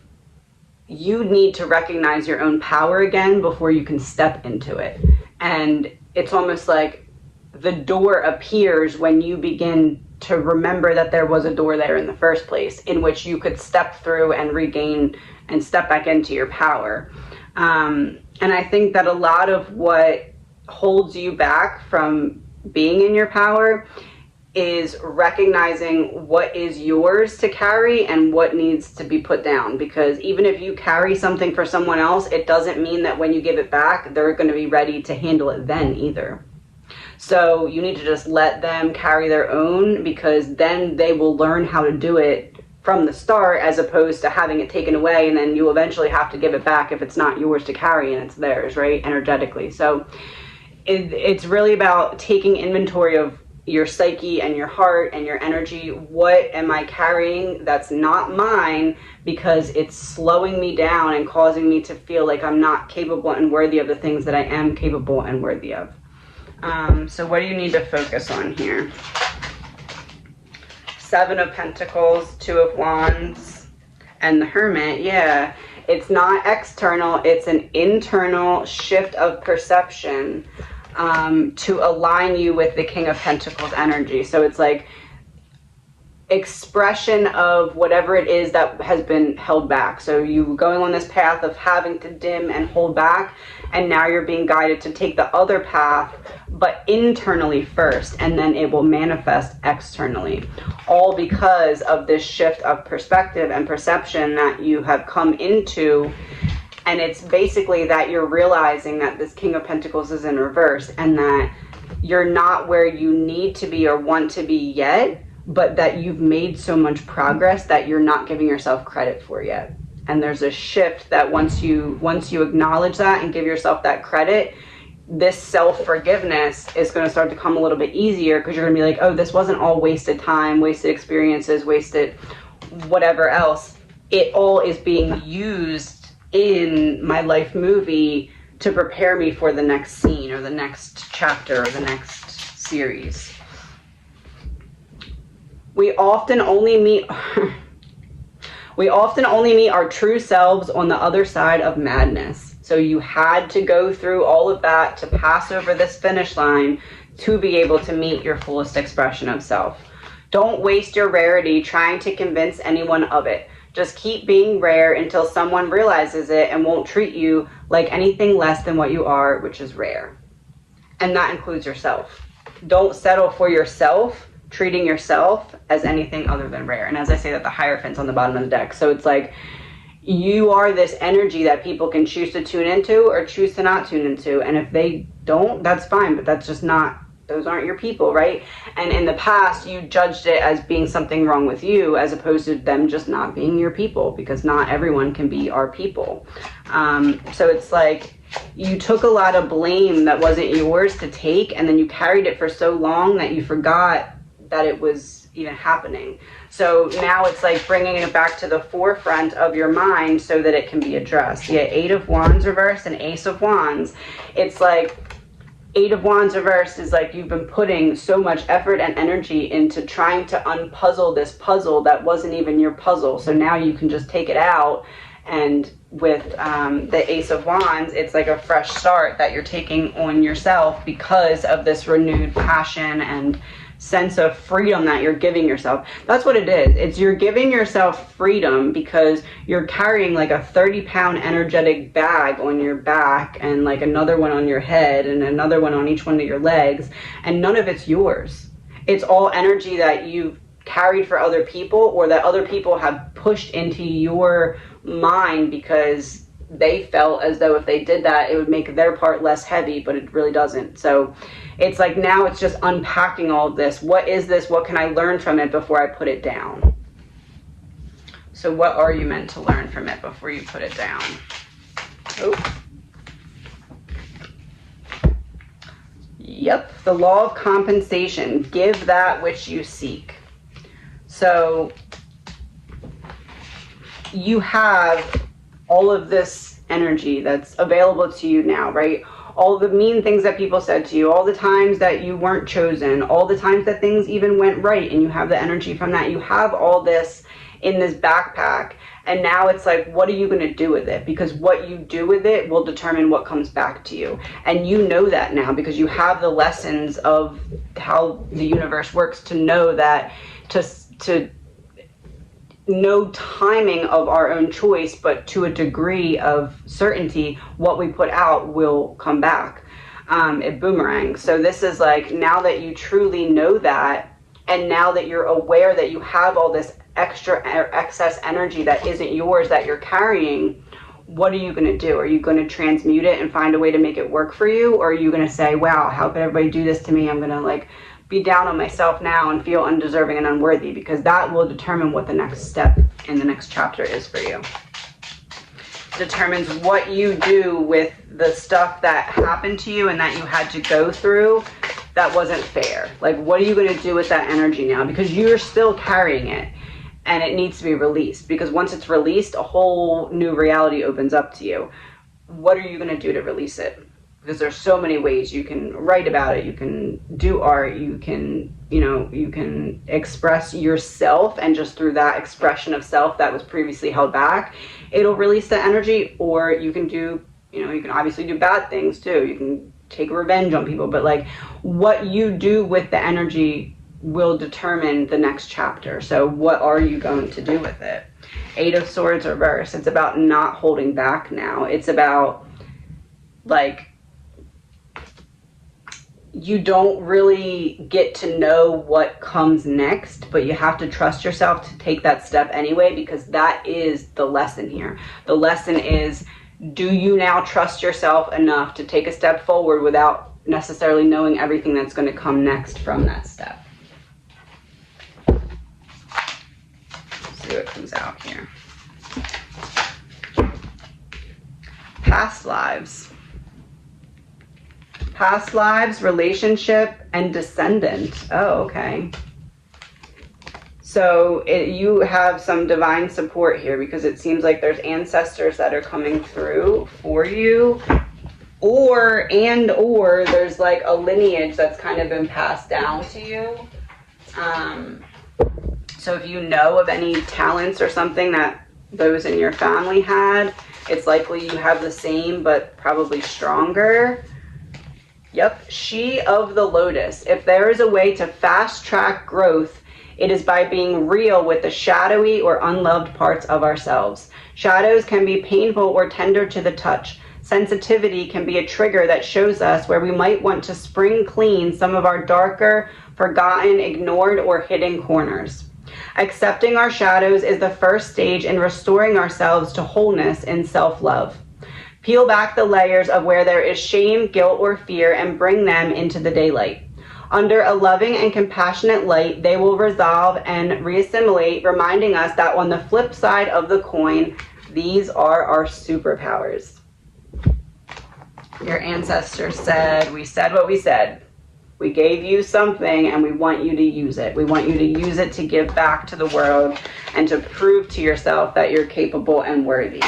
Speaker 1: you need to recognize your own power again before you can step into it. And it's almost like the door appears when you begin to remember that there was a door there in the first place in which you could step through and regain and step back into your power. And I think that a lot of what holds you back from being in your power is recognizing what is yours to carry and what needs to be put down. Because even if you carry something for someone else, it doesn't mean that when you give it back, they're going to be ready to handle it then either. So you need to just let them carry their own, because then they will learn how to do it from the start, as opposed to having it taken away and then you eventually have to give it back if it's not yours to carry and it's theirs, right? Energetically. So it's really about taking inventory of your psyche and your heart and your energy. What am I carrying that's not mine, because it's slowing me down and causing me to feel like I'm not capable and worthy of the things that I am capable and worthy of. So what do you need to focus on here? Seven of Pentacles, Two of Wands, and the Hermit. Yeah, it's not external, it's an internal shift of perception to align you with the King of Pentacles energy. So it's like expression of whatever it is that has been held back. So you going on this path of having to dim and hold back, and now you're being guided to take the other path, but internally first, and then it will manifest externally. All because of this shift of perspective and perception that you have come into. And it's basically that you're realizing that this King of Pentacles is in reverse, and that you're not where you need to be or want to be yet, but that you've made so much progress that you're not giving yourself credit for yet. And there's a shift that once you acknowledge that and give yourself that credit, this self-forgiveness is going to start to come a little bit easier, because you're going to be like, oh, this wasn't all wasted time, wasted experiences, wasted whatever else. It all is being used in my life movie to prepare me for the next scene or the next chapter or the next series. We often only meet our true selves on the other side of madness. So you had to go through all of that to pass over this finish line to be able to meet your fullest expression of self. Don't waste your rarity trying to convince anyone of it. Just keep being rare until someone realizes it and won't treat you like anything less than what you are, which is rare. And that includes yourself. Don't settle for yourself, treating yourself as anything other than rare. And as I say, that the Hierophant's on the bottom of the deck. So it's like, you are this energy that people can choose to tune into or choose to not tune into. And if they don't, that's fine, but that's just not, those aren't your people, right? And in the past, you judged it as being something wrong with you, as opposed to them just not being your people, because not everyone can be our people. So it's like, you took a lot of blame that wasn't yours to take, and then you carried it for so long that you forgot that it was even happening. So now it's like bringing it back to the forefront of your mind so that it can be addressed. Yeah, Eight of Wands reversed and Ace of Wands. It's like, Eight of Wands reversed is like you've been putting so much effort and energy into trying to unpuzzle this puzzle that wasn't even your puzzle. So now you can just take it out. And with the Ace of Wands, it's like a fresh start that you're taking on yourself because of this renewed passion and sense of freedom that you're giving yourself. That's what it is. It's you're giving yourself freedom because you're carrying like a 30-pound energetic bag on your back, and like another one on your head and another one on each one of your legs, and none of it's yours. It's all energy that you've carried for other people, or that other people have pushed into your mind because they felt as though if they did that, it would make their part less heavy, but it really doesn't. So it's like now it's just unpacking all of this. What is this? What can I learn from it before I put it down? So what are you meant to learn from it before you put it down? Oh. Yep, the law of compensation. Give that which you seek. So you have all of this energy that's available to you now, right? All the mean things that people said to you, all the times that you weren't chosen, all the times that things even went right, and you have the energy from that. You have all this in this backpack, and now it's like, what are you going to do with it? Because what you do with it will determine what comes back to you. And you know that now because you have the lessons of how the universe works to know that, to no timing of our own choice, but to a degree of certainty, what we put out will come back. It boomerangs. So this is like, now that you truly know that, and now that you're aware that you have all this extra or excess energy that isn't yours that you're carrying, what are you going to do? Are you going to transmute it and find a way to make it work for you? Or are you going to say, wow, how could everybody do this to me? I'm going to like be down on myself now and feel undeserving and unworthy, because that will determine what the next step in the next chapter is for you. Determines what you do with the stuff that happened to you and that you had to go through that wasn't fair. Like, what are you going to do with that energy now? Because you're still carrying it and it needs to be released, because once it's released, a whole new reality opens up to you. What are you going to do to release it? Because there's so many ways you can write about it. You can do art, you can, you can express yourself, and just through that expression of self that was previously held back, it'll release the energy. Or you can do, you can obviously do bad things too. You can take revenge on people, but like what you do with the energy will determine the next chapter. So what are you going to do with it? 8 of Swords reverse. It's about not holding back now. It's about like, you don't really get to know what comes next, but you have to trust yourself to take that step anyway, because that is the lesson here. The lesson is, do you now trust yourself enough to take a step forward without necessarily knowing everything that's going to come next from that step? Let's see what comes out here. Past lives. Past lives, relationship, and descendant. Oh, okay. So you have some divine support here, because it seems like there's ancestors that are coming through for you, or there's like a lineage that's kind of been passed down to you. So if you know of any talents or something that those in your family had, it's likely you have the same, but probably stronger. Yep, she of the lotus. If there is a way to fast track growth, it is by being real with the shadowy or unloved parts of ourselves. Shadows can be painful or tender to the touch. Sensitivity can be a trigger that shows us where we might want to spring clean some of our darker, forgotten, ignored, or hidden corners. Accepting our shadows is the first stage in restoring ourselves to wholeness in self-love. Peel back the layers of where there is shame, guilt, or fear, and bring them into the daylight. Under a loving and compassionate light, they will resolve and reassimilate, reminding us that on the flip side of the coin, these are our superpowers. Your ancestors said, we said what we said. We gave you something and we want you to use it. We want you to use it to give back to the world and to prove to yourself that you're capable and worthy.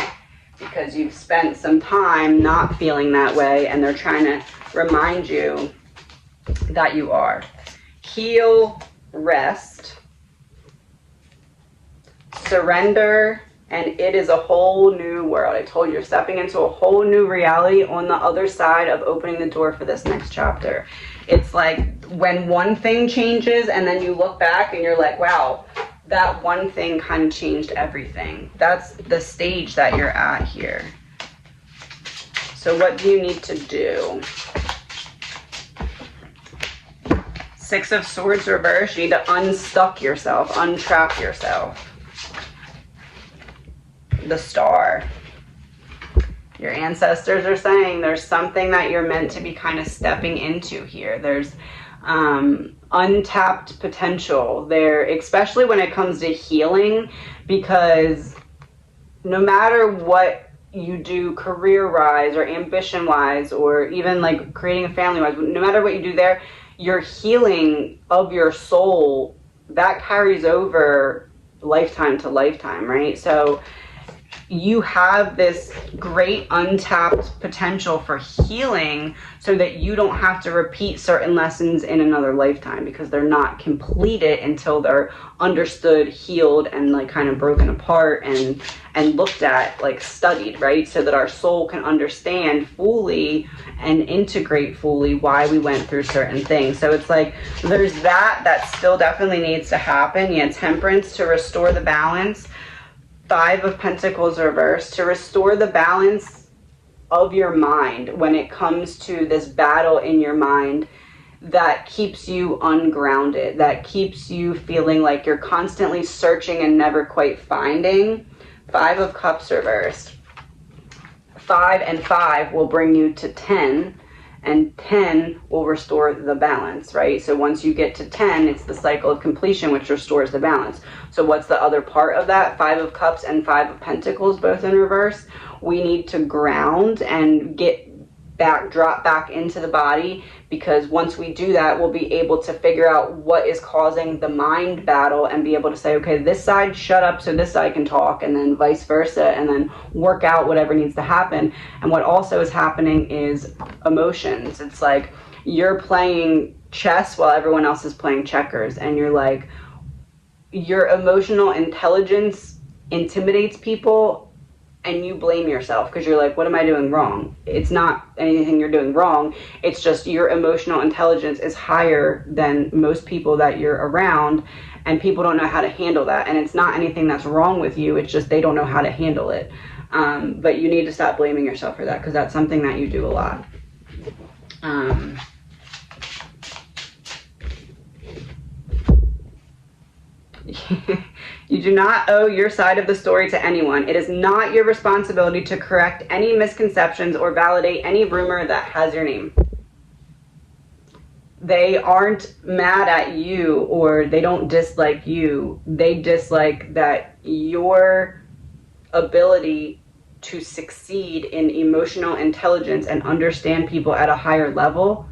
Speaker 1: Because you've spent some time not feeling that way, and they're trying to remind you that you are. Heal, rest, surrender, and it is a whole new world. I told you, you're stepping into a whole new reality on the other side of opening the door for this next chapter. It's like when one thing changes and then you look back and you're like, wow, that one thing kind of changed everything. That's the stage that you're at here. So what do you need to do? 6 of Swords reverse. You need to unstuck yourself, untrap yourself. The Star. Your ancestors are saying there's something that you're meant to be kind of stepping into here. There's untapped potential there, especially when it comes to healing, because no matter what you do career-wise or ambition-wise or even like creating a family-wise, no matter what you do there, your healing of your soul, that carries over lifetime to lifetime, right? So you have this great untapped potential for healing so that you don't have to repeat certain lessons in another lifetime, because they're not completed until they're understood, healed, and like kind of broken apart and looked at, like studied, right? So that our soul can understand fully and integrate fully why we went through certain things. So it's like there's that still definitely needs to happen. Yeah, temperance to restore the balance. 5 of Pentacles reversed to restore the balance of your mind when it comes to this battle in your mind that keeps you ungrounded, that keeps you feeling like you're constantly searching and never quite finding. 5 of Cups reversed. 5 and 5 will bring you to 10, and 10 will restore the balance, right? So once you get to 10, it's the cycle of completion, which restores the balance. So what's the other part of that? 5 of Cups and 5 of Pentacles, both in reverse. We need to ground and get back, drop back into the body, because once we do that, we'll be able to figure out what is causing the mind battle and be able to say, okay, this side shut up so this side can talk, and then vice versa, and then work out whatever needs to happen. And what also is happening is emotions. It's like you're playing chess while everyone else is playing checkers, and you're like, your emotional intelligence intimidates people, and you blame yourself because you're like, what am I doing wrong? It's not anything you're doing wrong. It's just your emotional intelligence is higher than most people that you're around, and people don't know how to handle that. And it's not anything that's wrong with you. It's just they don't know how to handle it. But you need to stop blaming yourself for that, because that's something that you do a lot. You do not owe your side of the story to anyone. It is not your responsibility to correct any misconceptions or validate any rumor that has your name. They aren't mad at you, or they don't dislike you. They dislike that your ability to succeed in emotional intelligence and understand people at a higher level,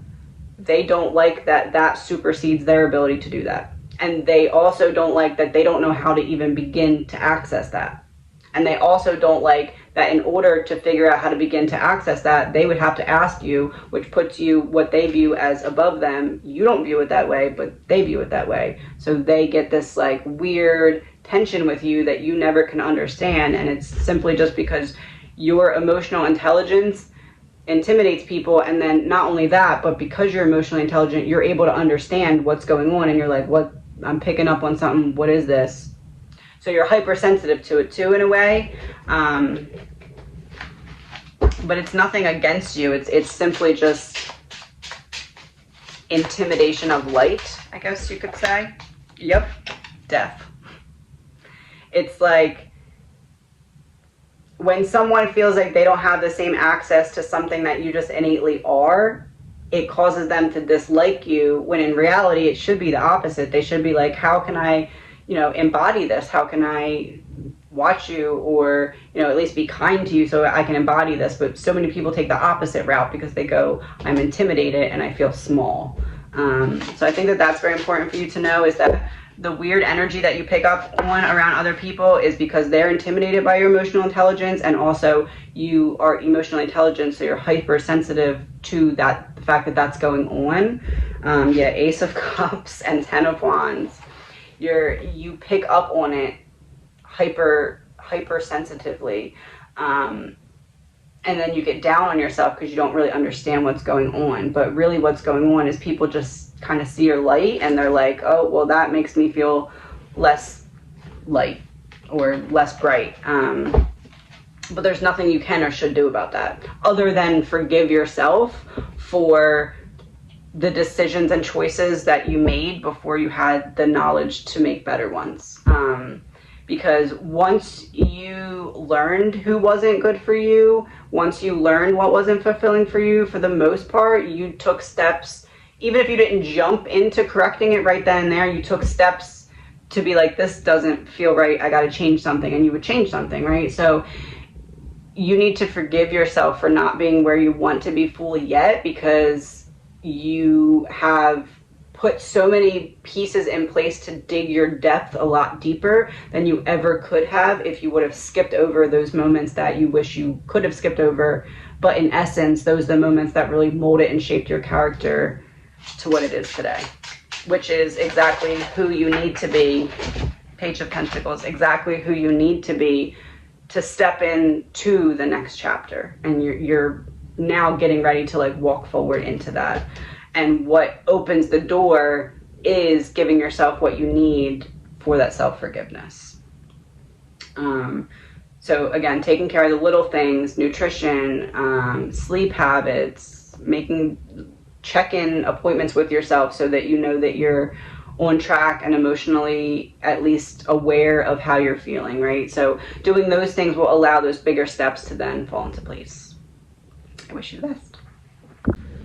Speaker 1: they don't like that supersedes their ability to do that. And they also don't like that they don't know how to even begin to access that. And they also don't like that in order to figure out how to begin to access that, they would have to ask you, which puts you what they view as above them. You don't view it that way, but they view it that way. So they get this like weird tension with you that you never can understand. And it's simply just because your emotional intelligence intimidates people. And then not only that, but because you're emotionally intelligent, you're able to understand what's going on. And you're like, what? I'm picking up on something. What is this? So you're hypersensitive to it too, in a way. But it's nothing against you. It's simply just intimidation of light, I guess you could say. Yep. Death. It's like when someone feels like they don't have the same access to something that you just innately are, it causes them to dislike you, when in reality it should be the opposite. They should be like, how can I, embody this? How can I watch you, or, at least be kind to you so I can embody this? But so many people take the opposite route because they go, I'm intimidated and I feel small. So I think that that's very important for you to know, is that the weird energy that you pick up on around other people is because they're intimidated by your emotional intelligence, and also you are emotionally intelligent, so you're hypersensitive to that, the fact that that's going on. Yeah, Ace of Cups and 10 of Wands. You pick up on it hypersensitively, and then you get down on yourself because you don't really understand what's going on. But really what's going on is people just kind of see your light and they're like, oh, well, that makes me feel less light or less bright. But there's nothing you can or should do about that, other than forgive yourself for the decisions and choices that you made before you had the knowledge to make better ones. because once you learned who wasn't good for you, once you learned what wasn't fulfilling for you, for the most part, you took steps. Even if you didn't jump into correcting it right then and there, you took steps to be like, this doesn't feel right, I gotta change something, and you would change something, right? So you need to forgive yourself for not being where you want to be fully yet, because you have put so many pieces in place to dig your depth a lot deeper than you ever could have if you would have skipped over those moments that you wish you could have skipped over. But in essence, those are the moments that really molded and shaped your character to what it is today, which is exactly who you need to be. Page of Pentacles, exactly who you need to be to step into the next chapter. And you're now getting ready to like walk forward into that. And what opens the door is giving yourself what you need for that self-forgiveness. So again, taking care of the little things, nutrition, sleep habits, making check-in appointments with yourself so that you know that you're on track and emotionally at least aware of how you're feeling, right? So doing those things will allow those bigger steps to then fall into place. I wish you the best.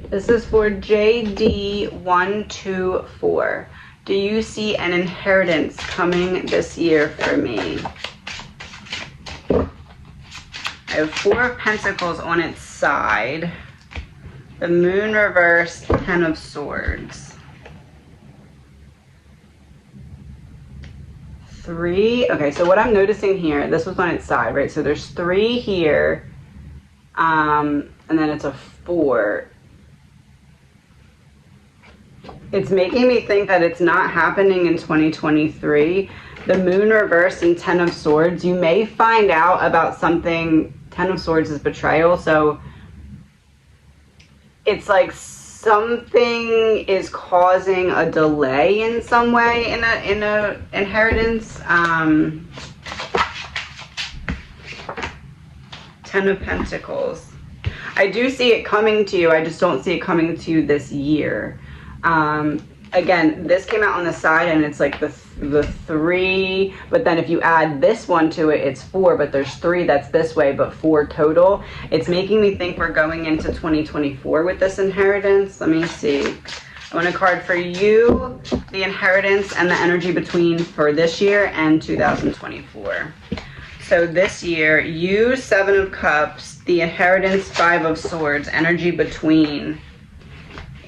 Speaker 1: This is for JD124. Do you see an inheritance coming this year for me? I have 4 of Pentacles on its side. The Moon reversed, 10 of Swords. 3. Okay, so what I'm noticing here, this was on its side, right? So there's 3 here, and then it's a 4. It's making me think that it's not happening in 2023. The Moon reversed and 10 of Swords. You may find out about something. 10 of Swords is betrayal. So it's like something is causing a delay in some way in a inheritance. 10 of Pentacles. I do see it coming to you. I just don't see it coming to you this year. Again, this came out on the side and it's like the 3, but then if you add this one to it, it's 4, but there's 3 that's this way, but 4 total. It's making me think we're going into 2024 with this inheritance. Let me see. I want a card for you, the inheritance and the energy between for this year and 2024. So this year, you, 7 of Cups, the inheritance, 5 of Swords, energy between,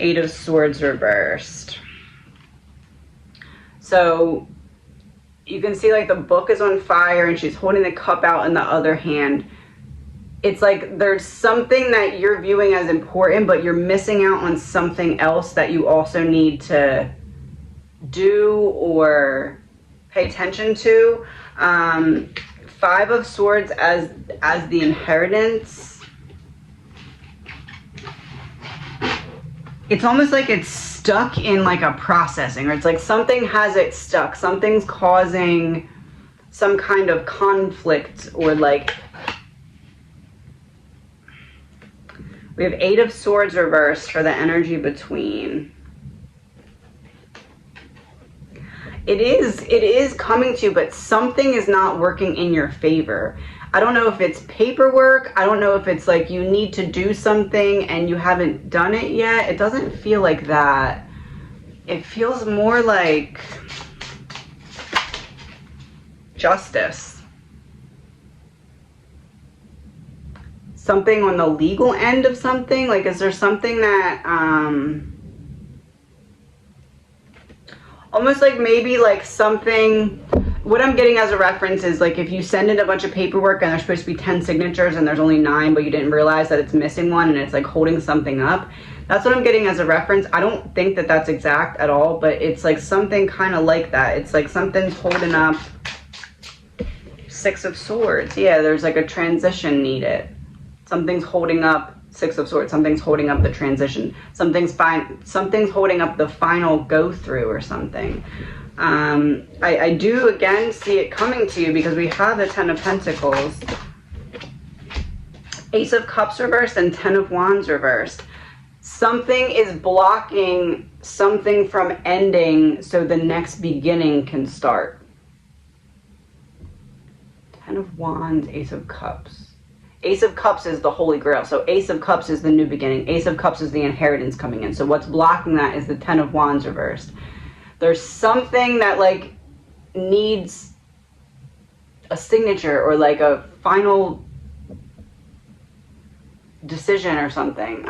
Speaker 1: 8 of Swords reversed. So you can see like the book is on fire and she's holding the cup out in the other hand. It's like there's something that you're viewing as important, but you're missing out on something else that you also need to do or pay attention to. 5 of Swords as the inheritance. It's almost like it's stuck in like a processing, or it's like something has it stuck. Something's causing some kind of conflict, or like we have 8 of Swords reversed for the energy between. It is coming to you, but something is not working in your favor. I don't know if it's paperwork. I don't know if it's like you need to do something and you haven't done it yet. It doesn't feel like that. It feels more like justice. Something on the legal end of something. Like, is there something that, almost like maybe like something... What I'm getting as a reference is like if you send in a bunch of paperwork and there's supposed to be 10 signatures and there's only 9, but you didn't realize that it's missing one and it's like holding something up. That's what I'm getting as a reference. I don't think that that's exact at all, but it's like something kind of like that. It's like something's holding up. 6 of Swords. Yeah, there's like a transition needed. Something's holding up. 6 of Swords. Something's holding up the transition. Something's holding up the final go through or something. I do again see it coming to you because we have the 10 of Pentacles, Ace of Cups reversed, and 10 of Wands reversed. Something is blocking something from ending so the next beginning can start. Ten of Wands, Ace of Cups. Ace of Cups is the Holy Grail. So Ace of Cups is the new beginning. Ace of Cups is the inheritance coming in. So what's blocking that is the Ten of Wands reversed. There's something that like needs a signature or like a final decision or something.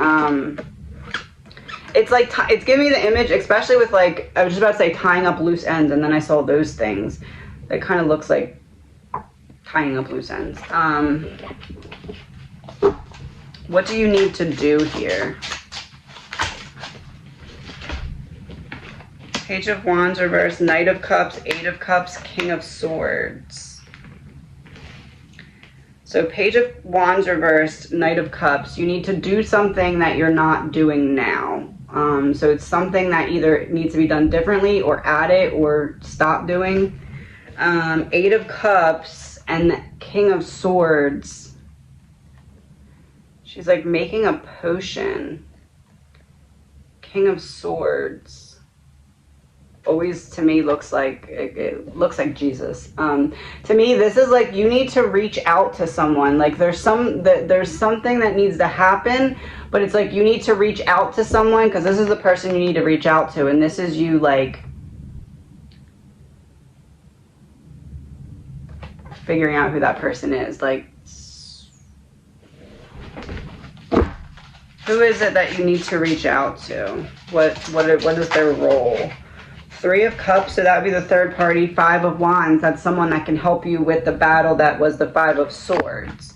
Speaker 1: It's like, it's giving me the image, especially with like, I was just about to say tying up loose ends, and then I saw those things. It kind of looks like tying up loose ends. What do you need to do here? Page of Wands reversed, Knight of Cups, Eight of Cups, King of Swords. So Page of Wands reversed, Knight of Cups. You need to do something that you're not doing now. So it's something that either needs to be done differently or add it or stop doing. Eight of Cups and King of Swords. She's like making a potion. King of Swords. Always to me looks like, it looks like Jesus. To me, this is like you need to reach out to someone. Like there's something that needs to happen, but it's like you need to reach out to someone because this is the person you need to reach out to, and this is you like figuring out who that person is. Like, who is it that you need to reach out to? What is their role? Three of Cups, so that would be the third party. Five of Wands, that's someone that can help you with the battle that was the Five of Swords.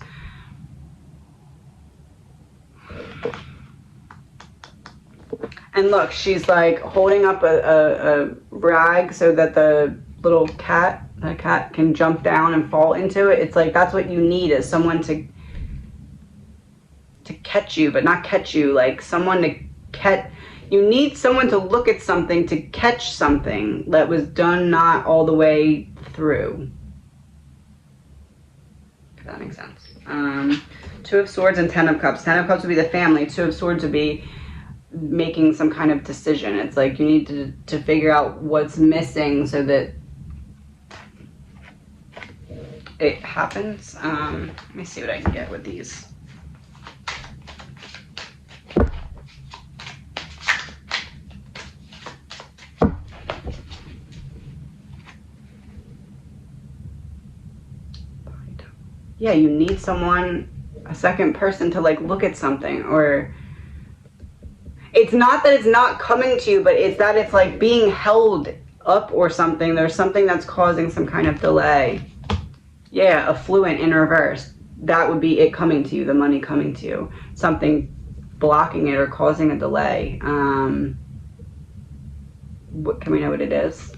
Speaker 1: And look, she's like holding up a rag so that the little cat, can jump down and fall into it. It's like that's what you need, is someone to catch you, but not catch you, like someone to catch. You need someone to look at something to catch something that was done not all the way through. If that makes sense. Two of Swords and Ten of Cups. Ten of Cups would be the family. Two of Swords would be making some kind of decision. It's like you need to figure out what's missing so that it happens. Let me see what I can get with these. Yeah, you need someone, a second person to like look at something, or it's not that it's not coming to you, but it's that it's like being held up or something. There's something that's causing some kind of delay. Yeah, affluent in reverse. That would be it coming to you, the money coming to you. Something blocking it or causing a delay. What, can we know what it is?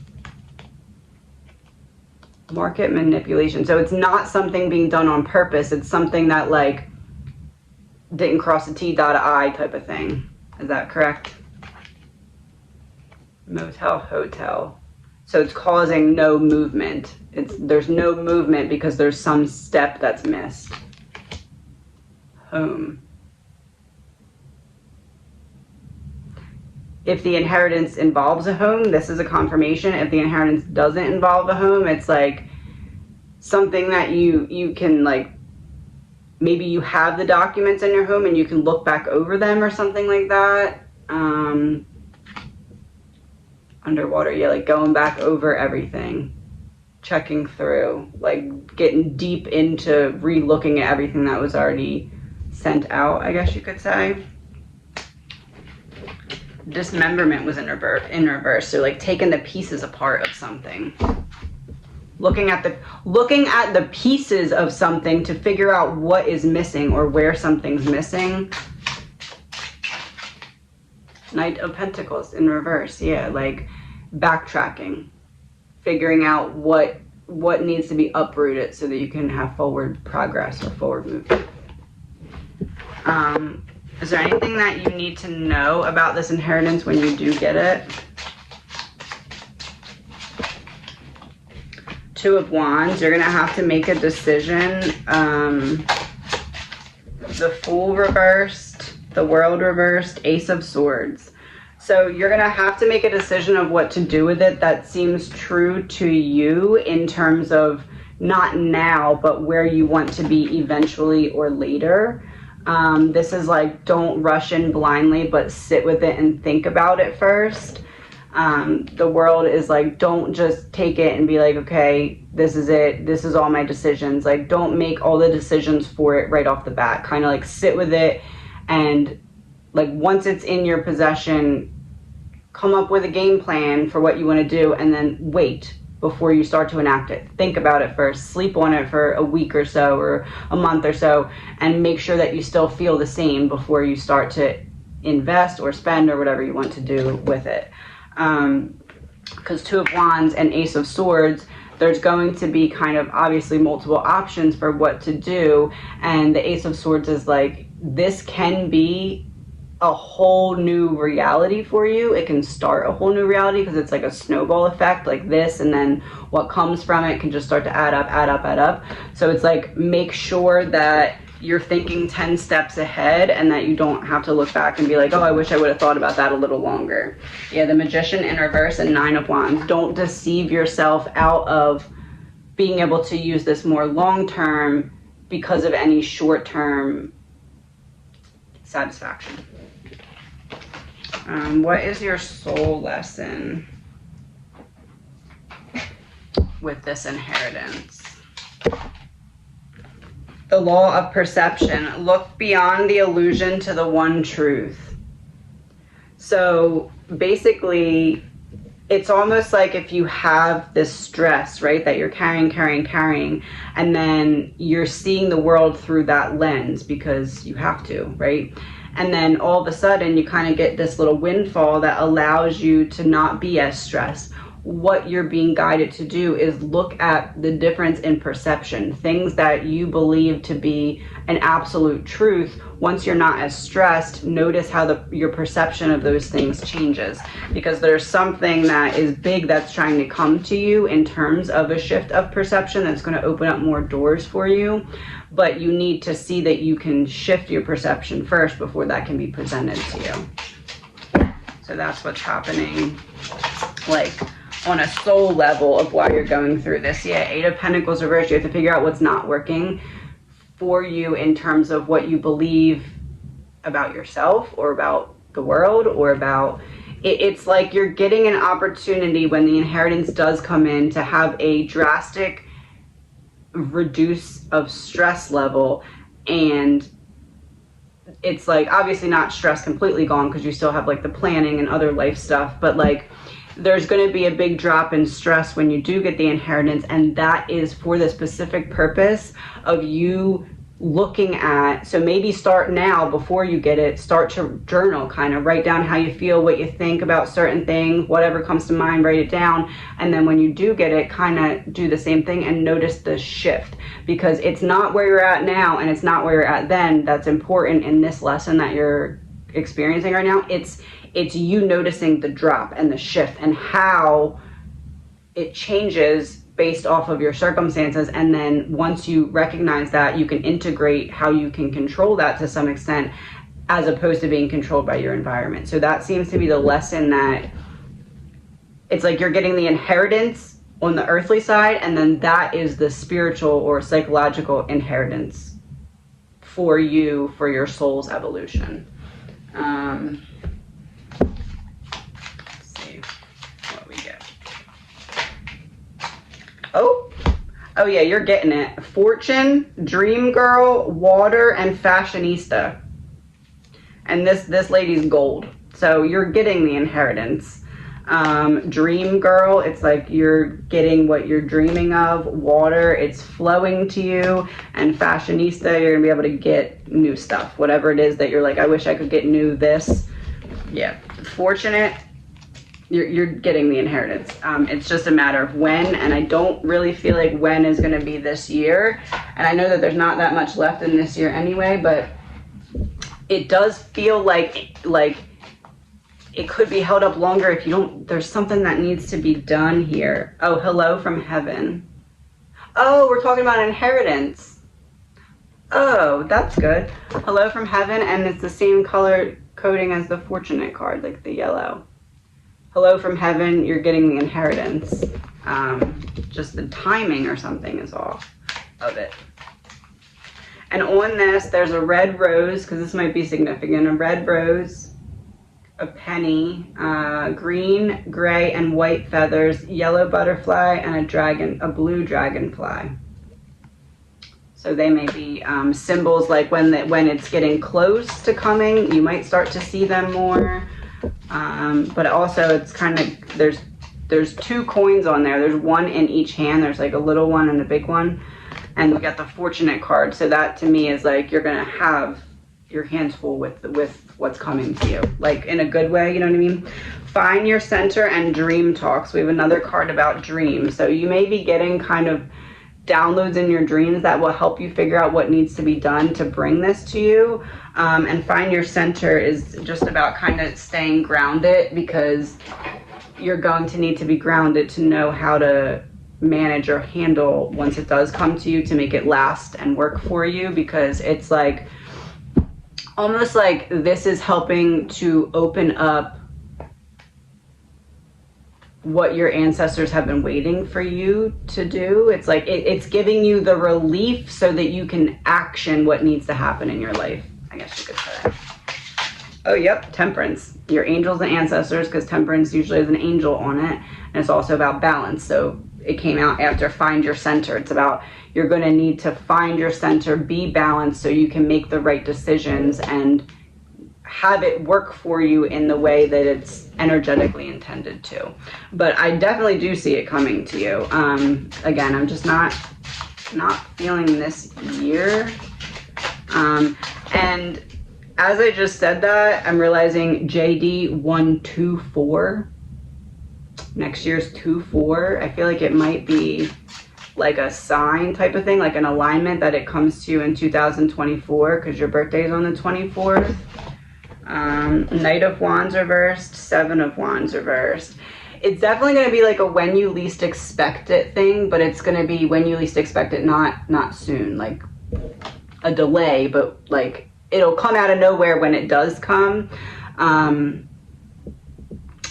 Speaker 1: Market manipulation. So it's not something being done on purpose. It's something that like didn't cross a T, dot a I type of thing. Is that correct? Motel, hotel. So it's causing no movement. There's no movement because there's some step that's missed. Home. If the inheritance involves a home, this is a confirmation. If the inheritance doesn't involve a home, it's like something that you can like, maybe you have the documents in your home and you can look back over them or something like that. Underwater, yeah, like going back over everything, checking through, like getting deep into re-looking at everything that was already sent out, I guess you could say. Dismemberment was in reverse, so like taking the pieces apart of something, looking at the pieces of something to figure out what is missing or where something's missing. Knight of Pentacles in reverse, yeah, like backtracking, figuring out what needs to be uprooted so that you can have forward progress or forward movement. Is there anything that you need to know about this inheritance when you do get it? Two of Wands, you're going to have to make a decision. The Fool reversed, the World reversed, Ace of Swords. So you're going to have to make a decision of what to do with it that seems true to you in terms of not now, but where you want to be eventually or later. This is like, don't rush in blindly, but sit with it and think about it first. The world is like, don't just take it and be like, okay, this is it. This is all my decisions. Like, don't make all the decisions for it right off the bat. Kind of like sit with it, and like once it's in your possession, come up with a game plan for what you want to do, and then wait before you start to enact it. Think about it first, sleep on it for a week or so, or a month or so, and make sure that you still feel the same before you start to invest or spend or whatever you want to do with it. Because Two of Wands and Ace of Swords, there's going to be kind of obviously multiple options for what to do, and the Ace of Swords is like, this can be a whole new reality for you. It can start a whole new reality because it's like a snowball effect like this, and then what comes from it can just start to add up. So it's like, make sure that you're thinking 10 steps ahead and that you don't have to look back and be like, oh, I wish I would have thought about that a little longer. Yeah, the Magician in reverse and Nine of Wands. Don't deceive yourself out of being able to use this more long term because of any short term satisfaction. What is your soul lesson with this inheritance? The law of perception. Look beyond the illusion to the one truth. So basically, it's almost like if you have this stress, right, that you're carrying, and then you're seeing the world through that lens because you have to, right? And then all of a sudden you kind of get this little windfall that allows you to not be as stressed. What you're being guided to do is look at the difference in perception. Things that you believe to be an absolute truth, once you're not as stressed, notice how your perception of those things changes. Because there's something that is big that's trying to come to you in terms of a shift of perception that's going to open up more doors for you. But you need to see that you can shift your perception first before that can be presented to you. So that's what's happening, like on a soul level of why you're going through this. Yeah, Eight of Pentacles reversed. You have to figure out what's not working for you in terms of what you believe about yourself or about the world or about it. It's like you're getting an opportunity when the inheritance does come in to have a drastic reduce of stress level, and it's like obviously not stress completely gone because you still have like the planning and other life stuff, but like there's going to be a big drop in stress when you do get the inheritance, and that is for the specific purpose of you looking at. So maybe start now before you get it, start to journal, kind of write down how you feel, what you think about certain things, whatever comes to mind, write it down. And then when you do get it, kind of do the same thing and notice the shift, because it's not where you're at now and it's not where you're at then that's important in this lesson that you're experiencing right now. It's you noticing the drop and the shift and how it changes based off of your circumstances. And then once you recognize that, you can integrate how you can control that to some extent, as opposed to being controlled by your environment. So that seems to be the lesson, that it's like you're getting the inheritance on the earthly side, and then that is the spiritual or psychological inheritance for you, for your soul's evolution. Oh yeah, you're getting it. Fortune, Dream Girl, Water, and Fashionista. And this lady's gold. So you're getting the inheritance. Dream Girl, it's like you're getting what you're dreaming of. Water, it's flowing to you. And Fashionista, you're gonna be able to get new stuff. Whatever it is that you're like, I wish I could get new this. Yeah, Fortunate. You're getting the inheritance. It's just a matter of when, and I don't really feel like when is going to be this year. And I know that there's not that much left in this year anyway, but it does feel like it could be held up longer if you don't. There's something that needs to be done here. Oh, hello from heaven. Oh, we're talking about inheritance. Oh, that's good. Hello from heaven, and it's the same color coding as the Fortunate card, like the yellow. Hello from heaven, you're getting the inheritance. Just the timing or something is off of it. And on this, there's a red rose, because this might be significant. A red rose, a penny, green, gray, and white feathers, yellow butterfly, and a blue dragonfly. So they may be symbols like when it's getting close to coming, you might start to see them more. But also it's kind of, there's 2 coins on there. There's one in each hand. There's like a little one and a big one. And we got the fortunate card. So that to me is like you're going to have your hands full with what's coming to you. Like in a good way, you know what I mean? Find your center and dream talks. We have another card about dreams. So you may be getting kind of downloads in your dreams that will help you figure out what needs to be done to bring this to you. And find your center is just about kind of staying grounded, because you're going to need to be grounded to know how to manage or handle once it does come to you, to make it last and work for you, because it's like almost like this is helping to open up what your ancestors have been waiting for you to do. It's like it's giving you the relief so that you can action what needs to happen in your life, I guess you could say. Oh, yep, temperance. Your angels and ancestors, because temperance usually has an angel on it, and it's also about balance. So it came out after find your center. It's about you're going to need to find your center, be balanced so you can make the right decisions and have it work for you in the way that it's energetically intended to. But I definitely do see it coming to you. Again, I'm just not feeling this year. And as I just said that, I'm realizing JD 124. Next year's 24. I feel like it might be like a sign type of thing, like an alignment that it comes to you in 2024, because your birthday is on the 24th. Knight of Wands reversed, 7 of Wands reversed. It's definitely going to be like a when you least expect it thing, but it's going to be when you least expect it, not soon, like a delay, but like it'll come out of nowhere when it does come.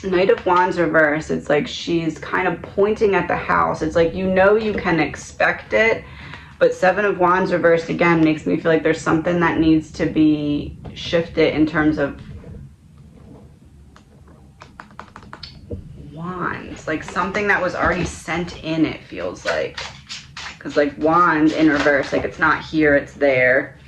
Speaker 1: Knight of Wands reverse, it's like she's kind of pointing at the house. It's like you can expect it, but 7 of Wands reversed again makes me feel like there's something that needs to be shifted in terms of wands, like something that was already sent in, it feels like, because like wands in reverse, like it's not here, it's there.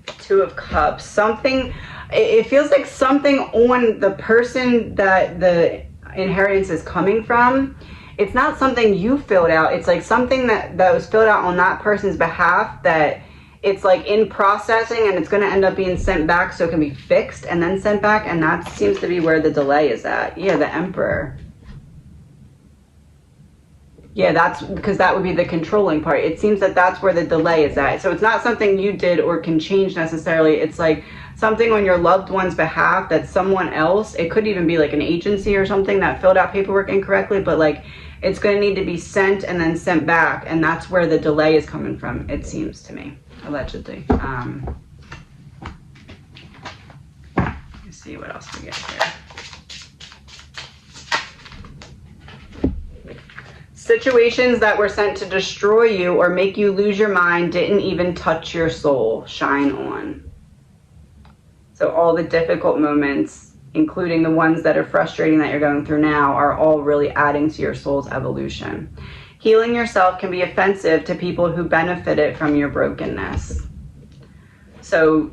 Speaker 1: 2 of Cups, something, it feels like something on the person that the inheritance is coming from. It's not something you filled out. It's like something that was filled out on that person's behalf, that it's like in processing, and it's going to end up being sent back so it can be fixed and then sent back. And that seems to be where the delay is at. Yeah, the Emperor. Yeah, that's because that would be the controlling part. It seems that that's where the delay is at. So it's not something you did or can change necessarily. It's like something on your loved one's behalf that someone else, it could even be like an agency or something that filled out paperwork incorrectly, but like it's going to need to be sent and then sent back. And that's where the delay is coming from, it seems to me, allegedly. Let's see what else we get here. Situations that were sent to destroy you or make you lose your mind didn't even touch your soul. Shine on. So all the difficult moments, including the ones that are frustrating that you're going through now, are all really adding to your soul's evolution. Healing yourself can be offensive to people who benefited from your brokenness. So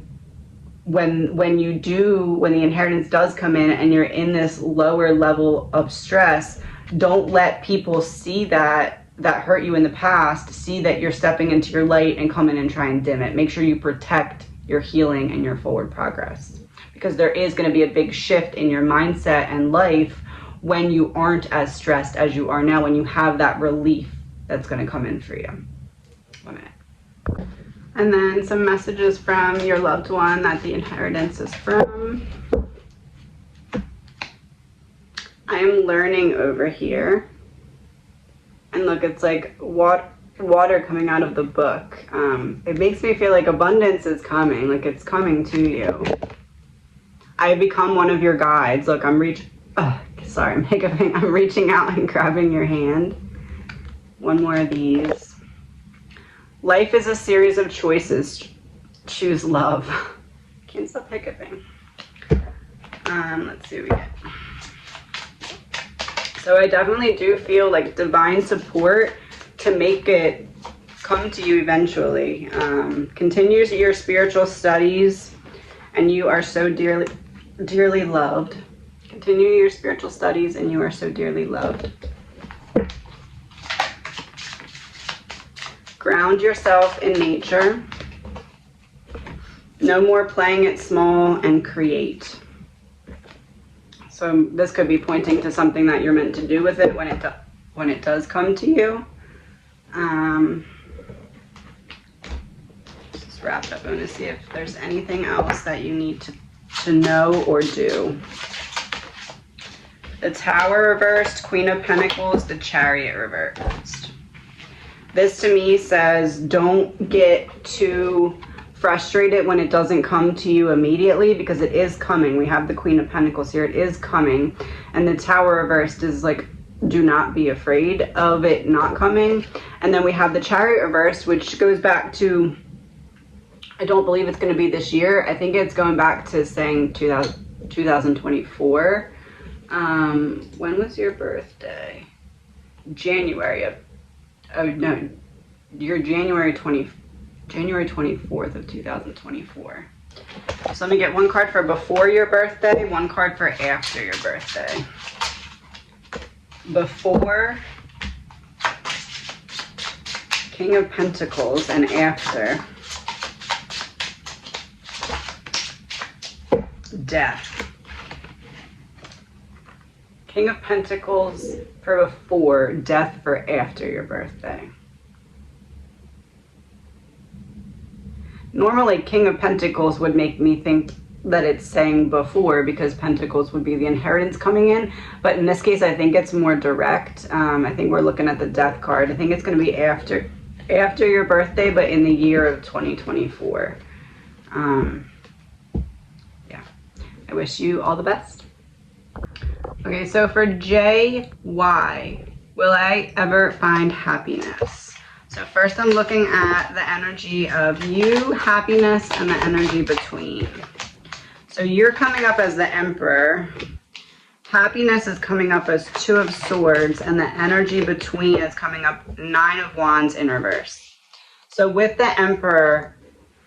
Speaker 1: when the inheritance does come in and you're in this lower level of stress, don't let people see that hurt you in the past, see that you're stepping into your light and come in and try and dim it. Make sure you protect your healing and your forward progress, because there is going to be a big shift in your mindset and life when you aren't as stressed as you are now, when you have that relief that's going to come in for you. 1 minute. And then some messages from your loved one that the inheritance is from. I am learning over here. And look, it's like water coming out of the book. It makes me feel like abundance is coming, like it's coming to you. I have become one of your guides. Look, I'm reaching out and grabbing your hand. One more of these. Life is a series of choices. Choose love. Can't stop hiccuping. Let's see what we get. So I definitely do feel like divine support to make it come to you eventually. Continues your spiritual studies, and you are so dearly loved. Continue your spiritual studies, and you are so dearly loved. Ground yourself in nature. No more playing it small, and create. So this could be pointing to something that you're meant to do with it when it does come to you. Just wrapped up. I'm going to see if there's anything else that you need to know or do. The Tower reversed, Queen of Pentacles, the Chariot reversed. This to me says don't get too frustrated when it doesn't come to you immediately, because it is coming. We have the Queen of Pentacles here. It is coming. And the Tower reversed is like, do not be afraid of it not coming. And then we have the Chariot reversed, which goes back to, I don't believe it's going to be this year. I think it's going back to saying 2024. When was your birthday? January of, oh no, you're January 24th of 2024. So let me get one card for before your birthday, one card for after your birthday. Before, King of Pentacles, and after, Death. King of Pentacles for before, Death for after your birthday. Normally, King of Pentacles would make me think that it's saying before, because Pentacles would be the inheritance coming in. But in this case, I think it's more direct. I think we're looking at the Death card. I think it's going to be after your birthday, but in the year of 2024. Yeah. I wish you all the best. Okay, so for JY, will I ever find happiness? So first I'm looking at the energy of you, happiness, and the energy between. So you're coming up as the Emperor. Happiness is coming up as Two of Swords, and the energy between is coming up Nine of Wands in reverse. So with the Emperor,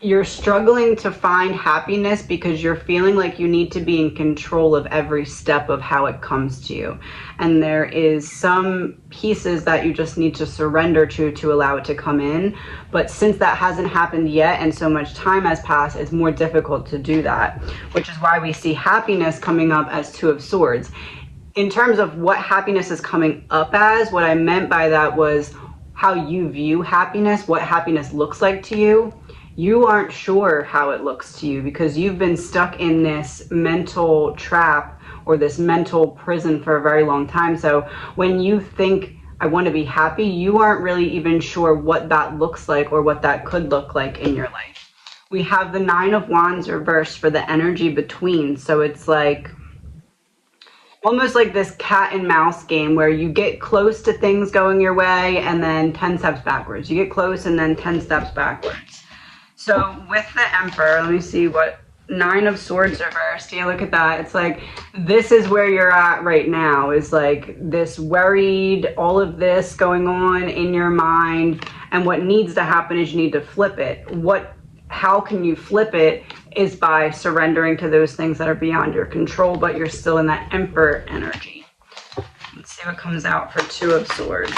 Speaker 1: you're struggling to find happiness because you're feeling like you need to be in control of every step of how it comes to you. And there is some pieces that you just need to surrender to allow it to come in. But since that hasn't happened yet and so much time has passed, it's more difficult to do that, which is why we see happiness coming up as Two of Swords. In terms of what happiness is coming up as, what I meant by that was how you view happiness, what happiness looks like to you. You aren't sure how it looks to you because you've been stuck in this mental trap or this mental prison for a very long time. So when you think, I want to be happy, you aren't really even sure what that looks like or what that could look like in your life. We have the Nine of Wands reversed for the energy between. So it's like almost like this cat and mouse game where you get close to things going your way and then 10 steps backwards. You get close and then 10 steps backwards. So with the Emperor, let me see what Nine of Swords reversed. Yeah, look at that. It's like, this is where you're at right now, is like this worried, all of this going on in your mind. And what needs to happen is you need to flip it. How can you flip it is by surrendering to those things that are beyond your control, but you're still in that Emperor energy. Let's see what comes out for Two of Swords.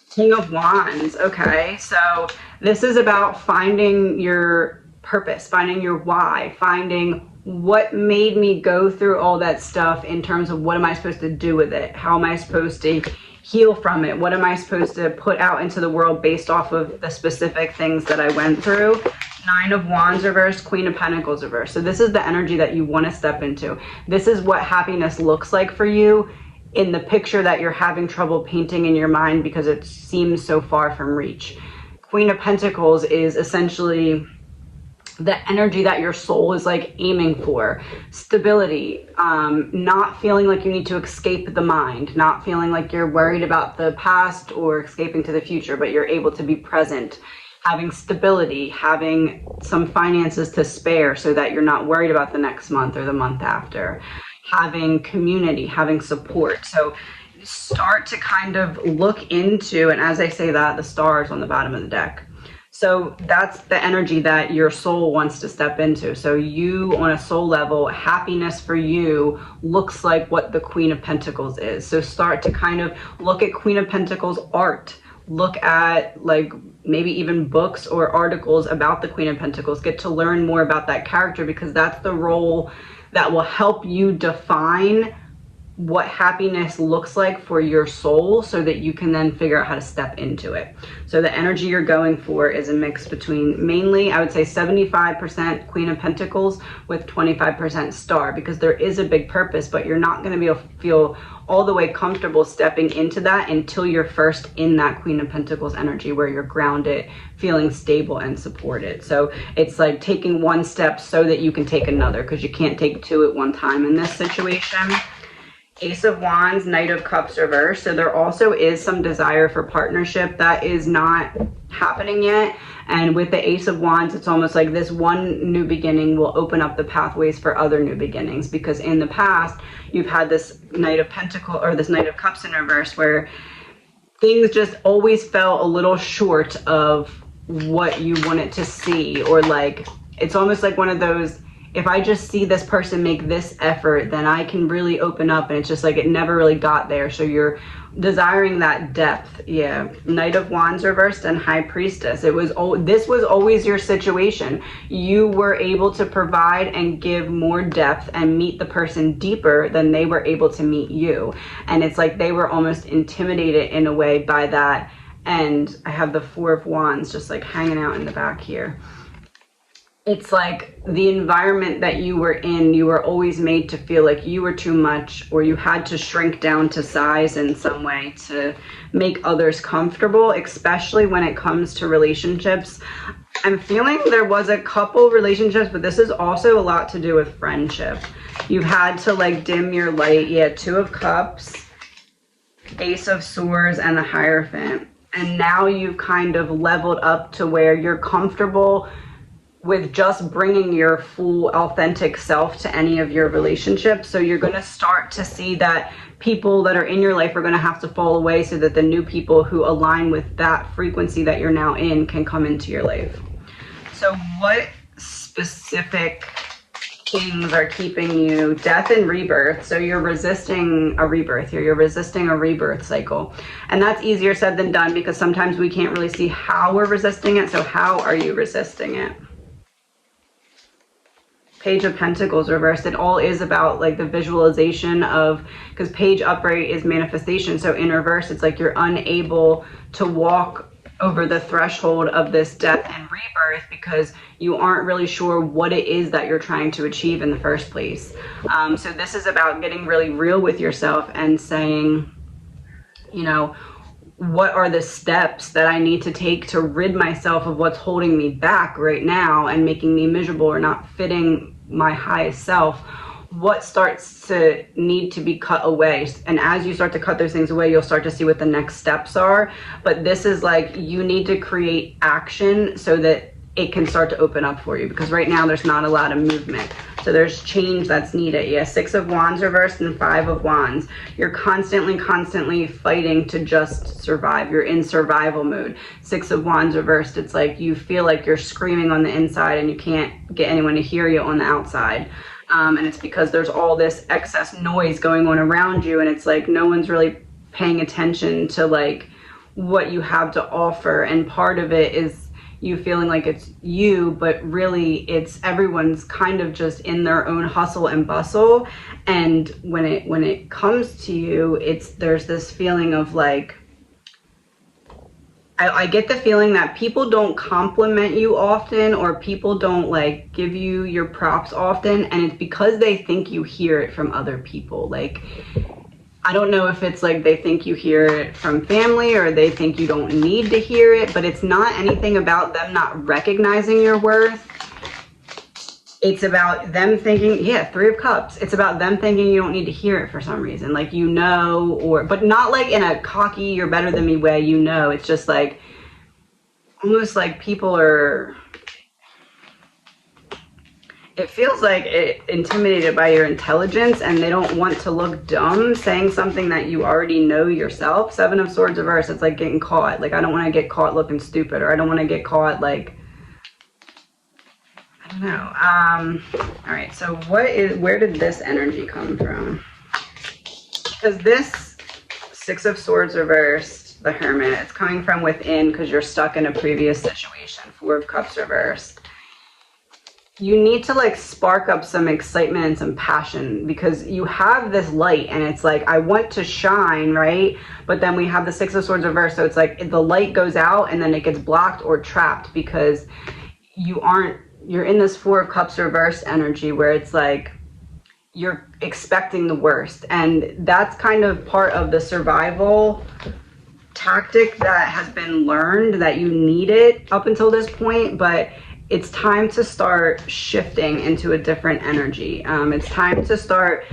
Speaker 1: King of Wands. Okay, so this is about finding your purpose, finding your why, finding what made me go through all that stuff in terms of what am I supposed to do with it? How am I supposed to heal from it? What am I supposed to put out into the world based off of the specific things that I went through? Nine of Wands reversed, Queen of Pentacles reversed. So this is the energy that you want to step into. This is what happiness looks like for you in the picture that you're having trouble painting in your mind because it seems so far from reach. Queen of Pentacles is essentially the energy that your soul is like aiming for. Stability, not feeling like you need to escape the mind, not feeling like you're worried about the past or escaping to the future, but you're able to be present. Having stability, having some finances to spare so that you're not worried about the next month or the month after. Having community, having support. So start to kind of look into, and as I say that, the stars on the bottom of the deck. So that's the energy that your soul wants to step into. So you, on a soul level, happiness for you looks like what the Queen of Pentacles is. So start to kind of look at Queen of Pentacles art. Look at like maybe even books or articles about the Queen of Pentacles. Get to learn more about that character, because that's the role that will help you define what happiness looks like for your soul, so that you can then figure out how to step into it. So the energy you're going for is a mix between, mainly I would say 75% Queen of Pentacles with 25% Star, because there is a big purpose, but you're not going to be able to feel all the way comfortable stepping into that until you're first in that Queen of Pentacles energy, where you're grounded, feeling stable and supported. So it's like taking one step so that you can take another, because you can't take two at one time in this situation. Ace of Wands, Knight of Cups reverse. So there also is some desire for partnership that is not happening yet. And with the Ace of Wands, it's almost like this one new beginning will open up the pathways for other new beginnings. Because in the past, you've had this Knight of Pentacles, or this Knight of Cups in reverse, where things just always fell a little short of what you wanted to see. Or like, it's almost like one of those, if I just see this person make this effort, then I can really open up, and it's just like it never really got there. So you're desiring that depth. Yeah. Knight of Wands reversed and High Priestess. This was always your situation. You were able to provide and give more depth and meet the person deeper than they were able to meet you. And it's like they were almost intimidated in a way by that. And I have the Four of Wands just like hanging out in the back here. It's like the environment that you were in, you were always made to feel like you were too much, or you had to shrink down to size in some way to make others comfortable, especially when it comes to relationships. I'm feeling there was a couple relationships, but this is also a lot to do with friendship. You've had to like dim your light. Yeah, Two of Cups, Ace of Swords, and the Hierophant. And now you've kind of leveled up to where you're comfortable with just bringing your full authentic self to any of your relationships. So you're going to start to see that people that are in your life are going to have to fall away, so that the new people who align with that frequency that you're now in can come into your life. So what specific things are keeping you? Death and rebirth. So you're resisting a rebirth here. You're resisting a rebirth cycle. And that's easier said than done, because sometimes we can't really see how we're resisting it. So how are you resisting it? Page of Pentacles reversed. It all is about like the visualization of, because page upright is manifestation. So in reverse, it's like you're unable to walk over the threshold of this death and rebirth because you aren't really sure what it is that you're trying to achieve in the first place. So this is about getting really real with yourself and saying, you know, what are the steps that I need to take to rid myself of what's holding me back right now and making me miserable or not fitting my highest self? What starts to need to be cut away? And as you start to cut those things away, you'll start to see what the next steps are. But this is like, you need to create action so that it can start to open up for you, because right now there's not a lot of movement. So there's change that's needed. Yeah, Six of Wands reversed and Five of Wands. You're constantly fighting to just survive. You're in survival mode. Six of Wands reversed. It's like you feel like you're screaming on the inside and you can't get anyone to hear you on the outside. And it's because there's all this excess noise going on around you, and it's like no one's really paying attention to like what you have to offer. And part of it is you feeling like it's you, but really it's everyone's kind of just in their own hustle and bustle. And when it comes to you, there's this feeling of like, I get the feeling that people don't compliment you often, or people don't like give you your props often, and it's because they think you hear it from other people. Like, I don't know if it's like they think you hear it from family or they think you don't need to hear it, but it's not anything about them not recognizing your worth. It's about them thinking, yeah, Three of Cups. It's about them thinking you don't need to hear it for some reason. Like, you know, or, but not like in a cocky, you're better than me way, you know. It's just like, almost like people are, it feels like intimidated by your intelligence, and they don't want to look dumb saying something that you already know yourself. Seven of Swords reverse, it's like getting caught. Like, I don't want to get caught looking stupid, or I don't want to get caught like, I don't know. All right, so where did this energy come from? Because this Six of Swords reversed, the Hermit, it's coming from within because you're stuck in a previous situation. Four of Cups reversed. You need to like spark up some excitement and some passion, because you have this light and it's like, I want to shine, right? But then we have the Six of Swords reversed. So it's like the light goes out and then it gets blocked or trapped because you're in this Four of Cups reversed energy where it's like, you're expecting the worst. And that's kind of part of the survival tactic that has been learned, that you need it up until this point, but it's time to start shifting into a different energy. It's time to start.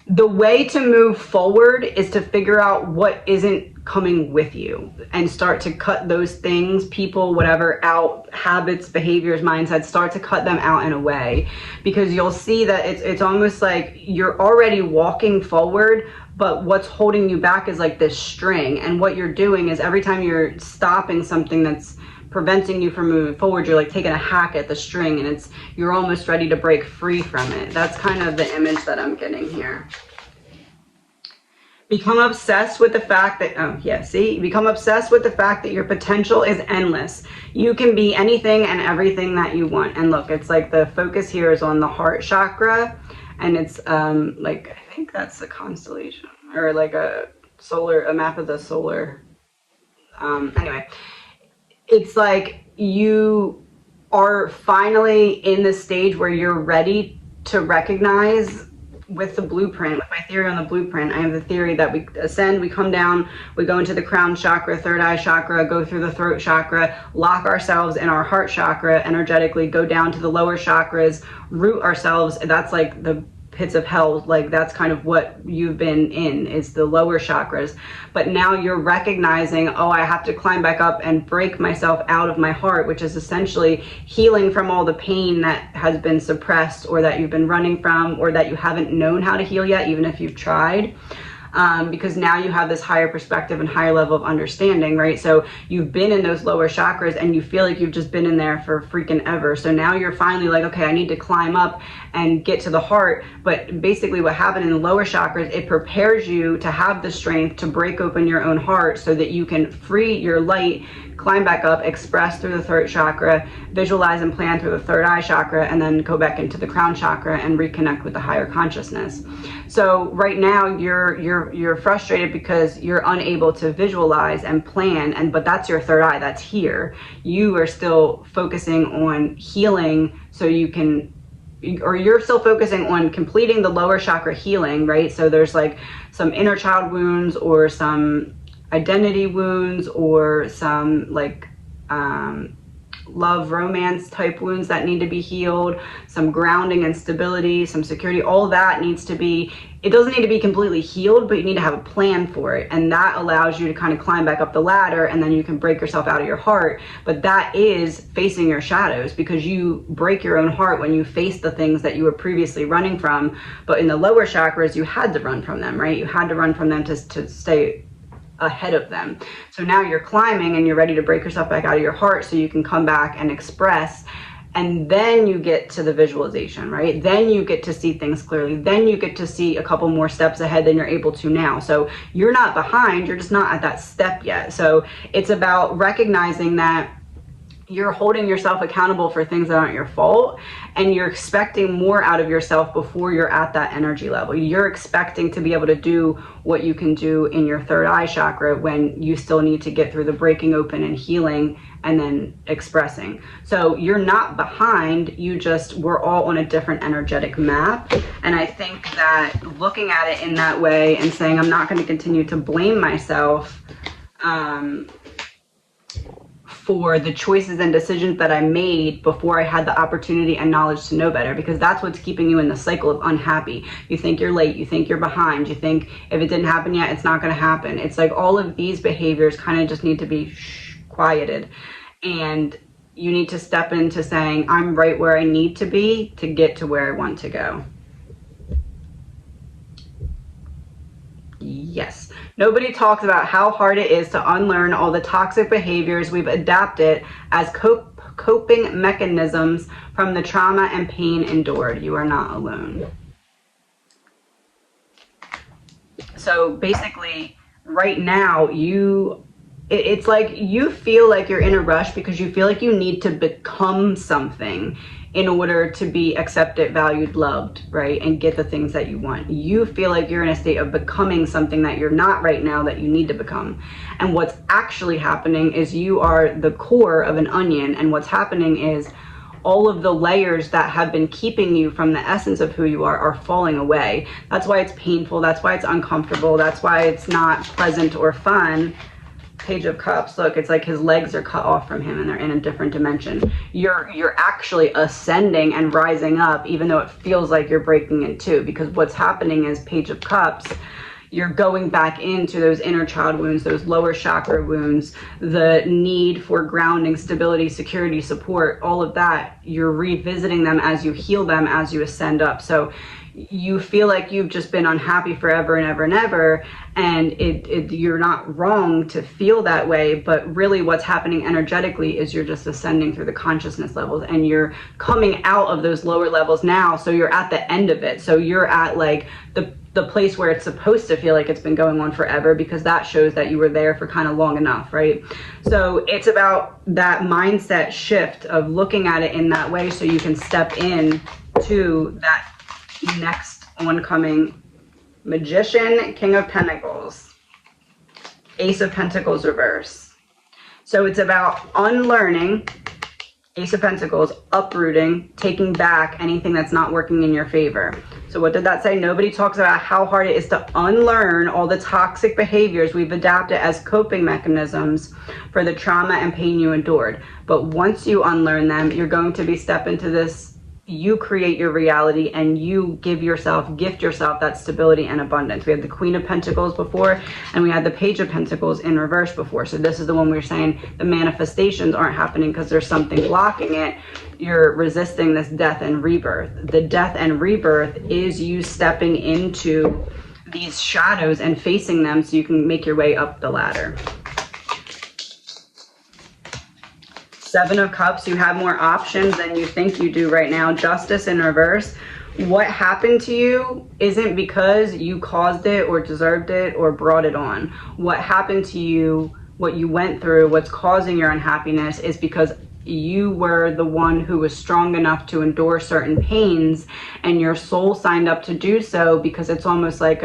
Speaker 1: The way to move forward is to figure out what isn't coming with you and start to cut those things, people, whatever, out, habits, behaviors, mindsets, start to cut them out in a way, because you'll see that it's almost like you're already walking forward, but what's holding you back is like this string. And what you're doing is every time you're stopping something that's preventing you from moving forward, you're like taking a hack at the string, and you're almost ready to break free from it. That's kind of the image that I'm getting here. Become obsessed with the fact that, become obsessed with the fact that your potential is endless. You can be anything and everything that you want. And look, it's like the focus here is on the heart chakra, and it's like, I think that's the constellation, or like a map of the solar. Anyway, it's like you are finally in the stage where you're ready to recognize with the blueprint, with my theory on the blueprint. I have the theory that we ascend, we come down, we go into the crown chakra, third eye chakra, go through the throat chakra, lock ourselves in our heart chakra energetically, go down to the lower chakras, root ourselves. That's like the pits of hell. Like, that's kind of what you've been in, is the lower chakras. But now you're recognizing, oh, I have to climb back up and break myself out of my heart, which is essentially healing from all the pain that has been suppressed, or that you've been running from, or that you haven't known how to heal yet, even if you've tried. Because now you have this higher perspective and higher level of understanding, right? So you've been in those lower chakras and you feel like you've just been in there for freaking ever. So now you're finally like, okay, I need to climb up and get to the heart. But basically what happened in the lower chakras, it prepares you to have the strength to break open your own heart so that you can free your light, climb back up, express through the throat chakra, visualize and plan through the third eye chakra, and then go back into the crown chakra and reconnect with the higher consciousness. So right now you're frustrated because you're unable to visualize and plan, but that's your third eye, that's here. You are still focusing on healing so you can, or you're still focusing on completing the lower chakra healing, right? So there's like some inner child wounds, or some identity wounds, or some like love romance type wounds that need to be healed, some grounding and stability, some security. All that needs to be, it doesn't need to be completely healed, but you need to have a plan for it. And that allows you to kind of climb back up the ladder, and then you can break yourself out of your heart. But that is facing your shadows, because you break your own heart when you face the things that you were previously running from. But in the lower chakras, you had to run from them, right? You had to run from them to stay ahead of them. So now you're climbing and you're ready to break yourself back out of your heart so you can come back and express. And then you get to the visualization, right? Then you get to see things clearly. Then you get to see a couple more steps ahead than you're able to now. So you're not behind, you're just not at that step yet. So it's about recognizing that you're holding yourself accountable for things that aren't your fault, and you're expecting more out of yourself before you're at that energy level. You're expecting to be able to do what you can do in your third eye chakra when you still need to get through the breaking open and healing and then expressing. So you're not behind, we're all on a different energetic map. And I think that looking at it in that way and saying, I'm not going to continue to blame myself for the choices and decisions that I made before I had the opportunity and knowledge to know better, because that's what's keeping you in the cycle of unhappy. You think you're late, you think you're behind, you think if it didn't happen yet, it's not going to happen. It's like all of these behaviors kind of just need to be quieted, and you need to step into saying, I'm right where I need to be to get to where I want to go. Yes. Nobody talks about how hard it is to unlearn all the toxic behaviors we've adapted as coping mechanisms from the trauma and pain endured. You are not alone. So basically, right now, it's like you feel like you're in a rush because you feel like you need to become something in order to be accepted, valued, loved, right? And get the things that you want. You feel like you're in a state of becoming something that you're not right now that you need to become. And what's actually happening is you are the core of an onion, and what's happening is all of the layers that have been keeping you from the essence of who you are falling away. That's why it's painful, that's why it's uncomfortable, that's why it's not pleasant or fun. Page of Cups, look, it's like his legs are cut off from him and they're in a different dimension. You're actually ascending and rising up, even though it feels like you're breaking in two, because what's happening is Page of Cups, you're going back into those inner child wounds, those lower chakra wounds, the need for grounding, stability, security, support, all of that. You're revisiting them as you heal them, as you ascend up. So you feel like you've just been unhappy forever and ever and ever, and you're not wrong to feel that way, but really what's happening energetically is you're just ascending through the consciousness levels, and you're coming out of those lower levels now, so you're at the end of it. So you're at like the place where it's supposed to feel like it's been going on forever, because that shows that you were there for kind of long enough, right? So it's about that mindset shift of looking at it in that way, so you can step in to that next oncoming Magician, King of Pentacles, Ace of Pentacles reverse. So it's about unlearning, Ace of Pentacles, uprooting, taking back anything that's not working in your favor. So what did that say? Nobody talks about how hard it is to unlearn all the toxic behaviors we've adapted as coping mechanisms for the trauma and pain you endured. But once you unlearn them, you're going to be step into this, you create your reality, and you gift yourself that stability and abundance. We had the Queen of Pentacles before, and we had the Page of Pentacles in reverse before. So this is the one we were saying the manifestations aren't happening because there's something blocking it. You're resisting this death and rebirth. The death and rebirth is you stepping into these shadows and facing them so you can make your way up the ladder. Seven of Cups, you have more options than you think you do right now. Justice in reverse. What happened to you isn't because you caused it or deserved it or brought it on. What happened to you, what you went through, what's causing your unhappiness is because you were the one who was strong enough to endure certain pains, and your soul signed up to do so, because it's almost like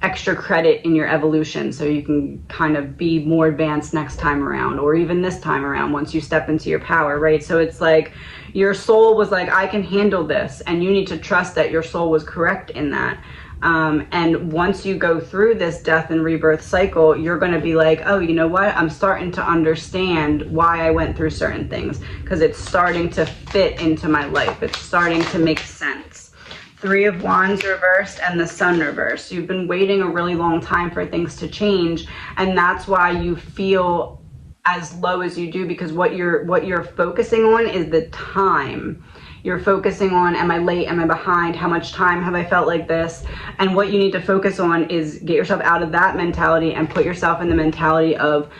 Speaker 1: extra credit in your evolution, so you can kind of be more advanced next time around, or even this time around once you step into your power, right? So it's like your soul was like, I can handle this, and you need to trust that your soul was correct in that. And once you go through this death and rebirth cycle, you're going to be like, oh, you know what? I'm starting to understand why I went through certain things, because it's starting to fit into my life. It's starting to make sense. Three of Wands reversed and the Sun reversed. You've been waiting a really long time for things to change, and that's why you feel as low as you do, because what you're focusing on is the time. You're focusing on, am I late? Am I behind? How much time have I felt like this? And what you need to focus on is get yourself out of that mentality and put yourself in the mentality of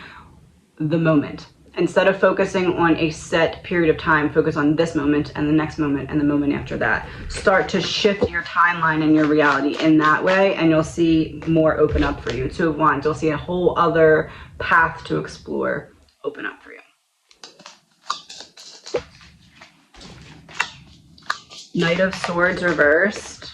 Speaker 1: the moment. Instead of focusing on a set period of time, focus on this moment and the next moment and the moment after that. Start to shift your timeline and your reality in that way, and you'll see more open up for you. Two of Wands, you'll see a whole other path to explore open up for you. Knight of Swords reversed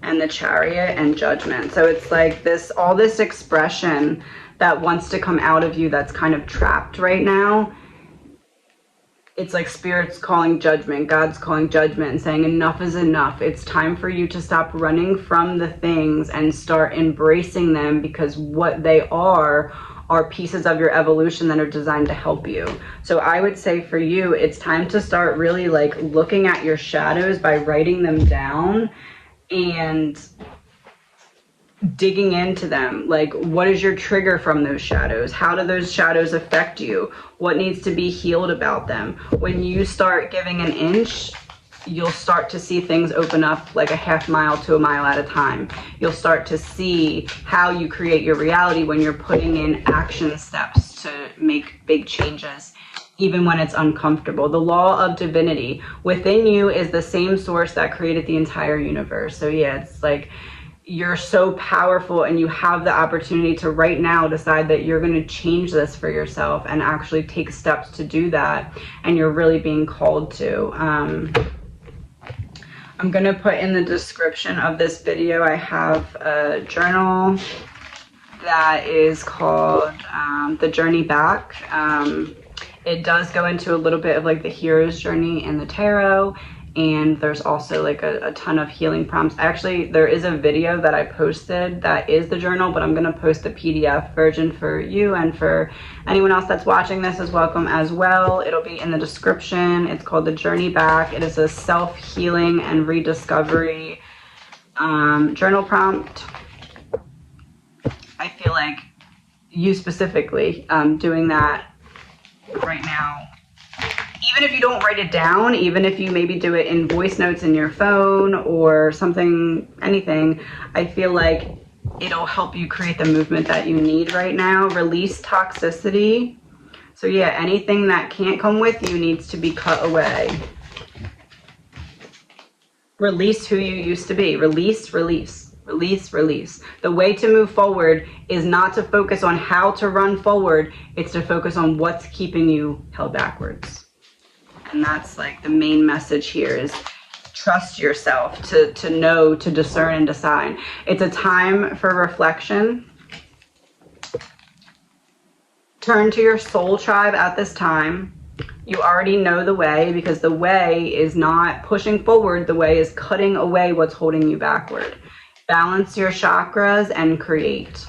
Speaker 1: and the Chariot and Judgment. So it's like this, all this expression that wants to come out of you that's kind of trapped right now. It's like Spirit's calling judgment, God's calling judgment and saying enough is enough. It's time for you to stop running from the things and start embracing them, because what they are are pieces of your evolution that are designed to help you. So I would say for you, it's time to start really like looking at your shadows by writing them down and digging into them. Like, what is your trigger from those shadows? How do those shadows affect you? What needs to be healed about them? When you start giving an inch, you'll start to see things open up like a half mile to a mile at a time. You'll start to see how you create your reality when you're putting in action steps to make big changes, even when it's uncomfortable. The law of divinity within you is the same source that created the entire universe. So yeah, it's like you're so powerful, and you have the opportunity to right now decide that you're going to change this for yourself and actually take steps to do that. And you're really being called to. I'm going to put in the description of this video, I have a journal that is called The Journey Back. It does go into a little bit of like the hero's journey in the tarot, and there's also like a ton of healing prompts. Actually, there is a video that I posted that is the journal, but I'm going to post the PDF version for you, and for anyone else that's watching this is welcome as well. It'll be in the description. It's called The Journey Back. It is a self-healing and rediscovery journal prompt. I feel like you specifically doing that right now, even if you don't write it down, even if you maybe do it in voice notes in your phone or something, anything, I feel like it'll help you create the movement that you need right now. Release toxicity. So yeah, anything that can't come with you needs to be cut away. Release who you used to be. Release, release, release, release. The way to move forward is not to focus on how to run forward. It's to focus on what's keeping you held backwards. And that's like the main message here is trust yourself to know, to discern and decide. It's a time for reflection. Turn to your soul tribe at this time. You already know the way, because the way is not pushing forward. The way is cutting away what's holding you backward. Balance your chakras and create.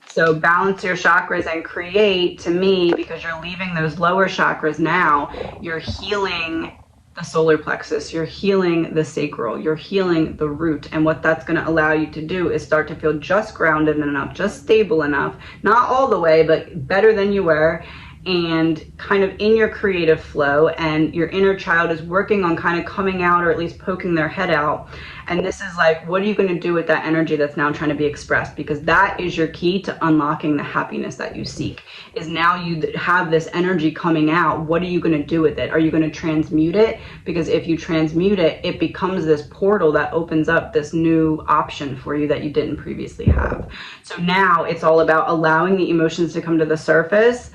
Speaker 1: So balance your chakras and create, to me, because you're leaving those lower chakras now, you're healing the solar plexus, you're healing the sacral, you're healing the root. And what that's going to allow you to do is start to feel just grounded enough, just stable enough, not all the way, but better than you were, and kind of in your creative flow. And your inner child is working on kind of coming out, or at least poking their head out. And this is like, what are you going to do with that energy that's now trying to be expressed? Because that is your key to unlocking the happiness that you seek. Is now you have this energy coming out. What are you going to do with it? Are you going to transmute it? Because if you transmute it, it becomes this portal that opens up this new option for you that you didn't previously have. So now it's all about allowing the emotions to come to the surface,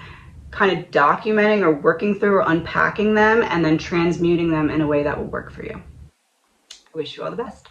Speaker 1: kind of documenting or working through or unpacking them, and then transmuting them in a way that will work for you. I wish you all the best.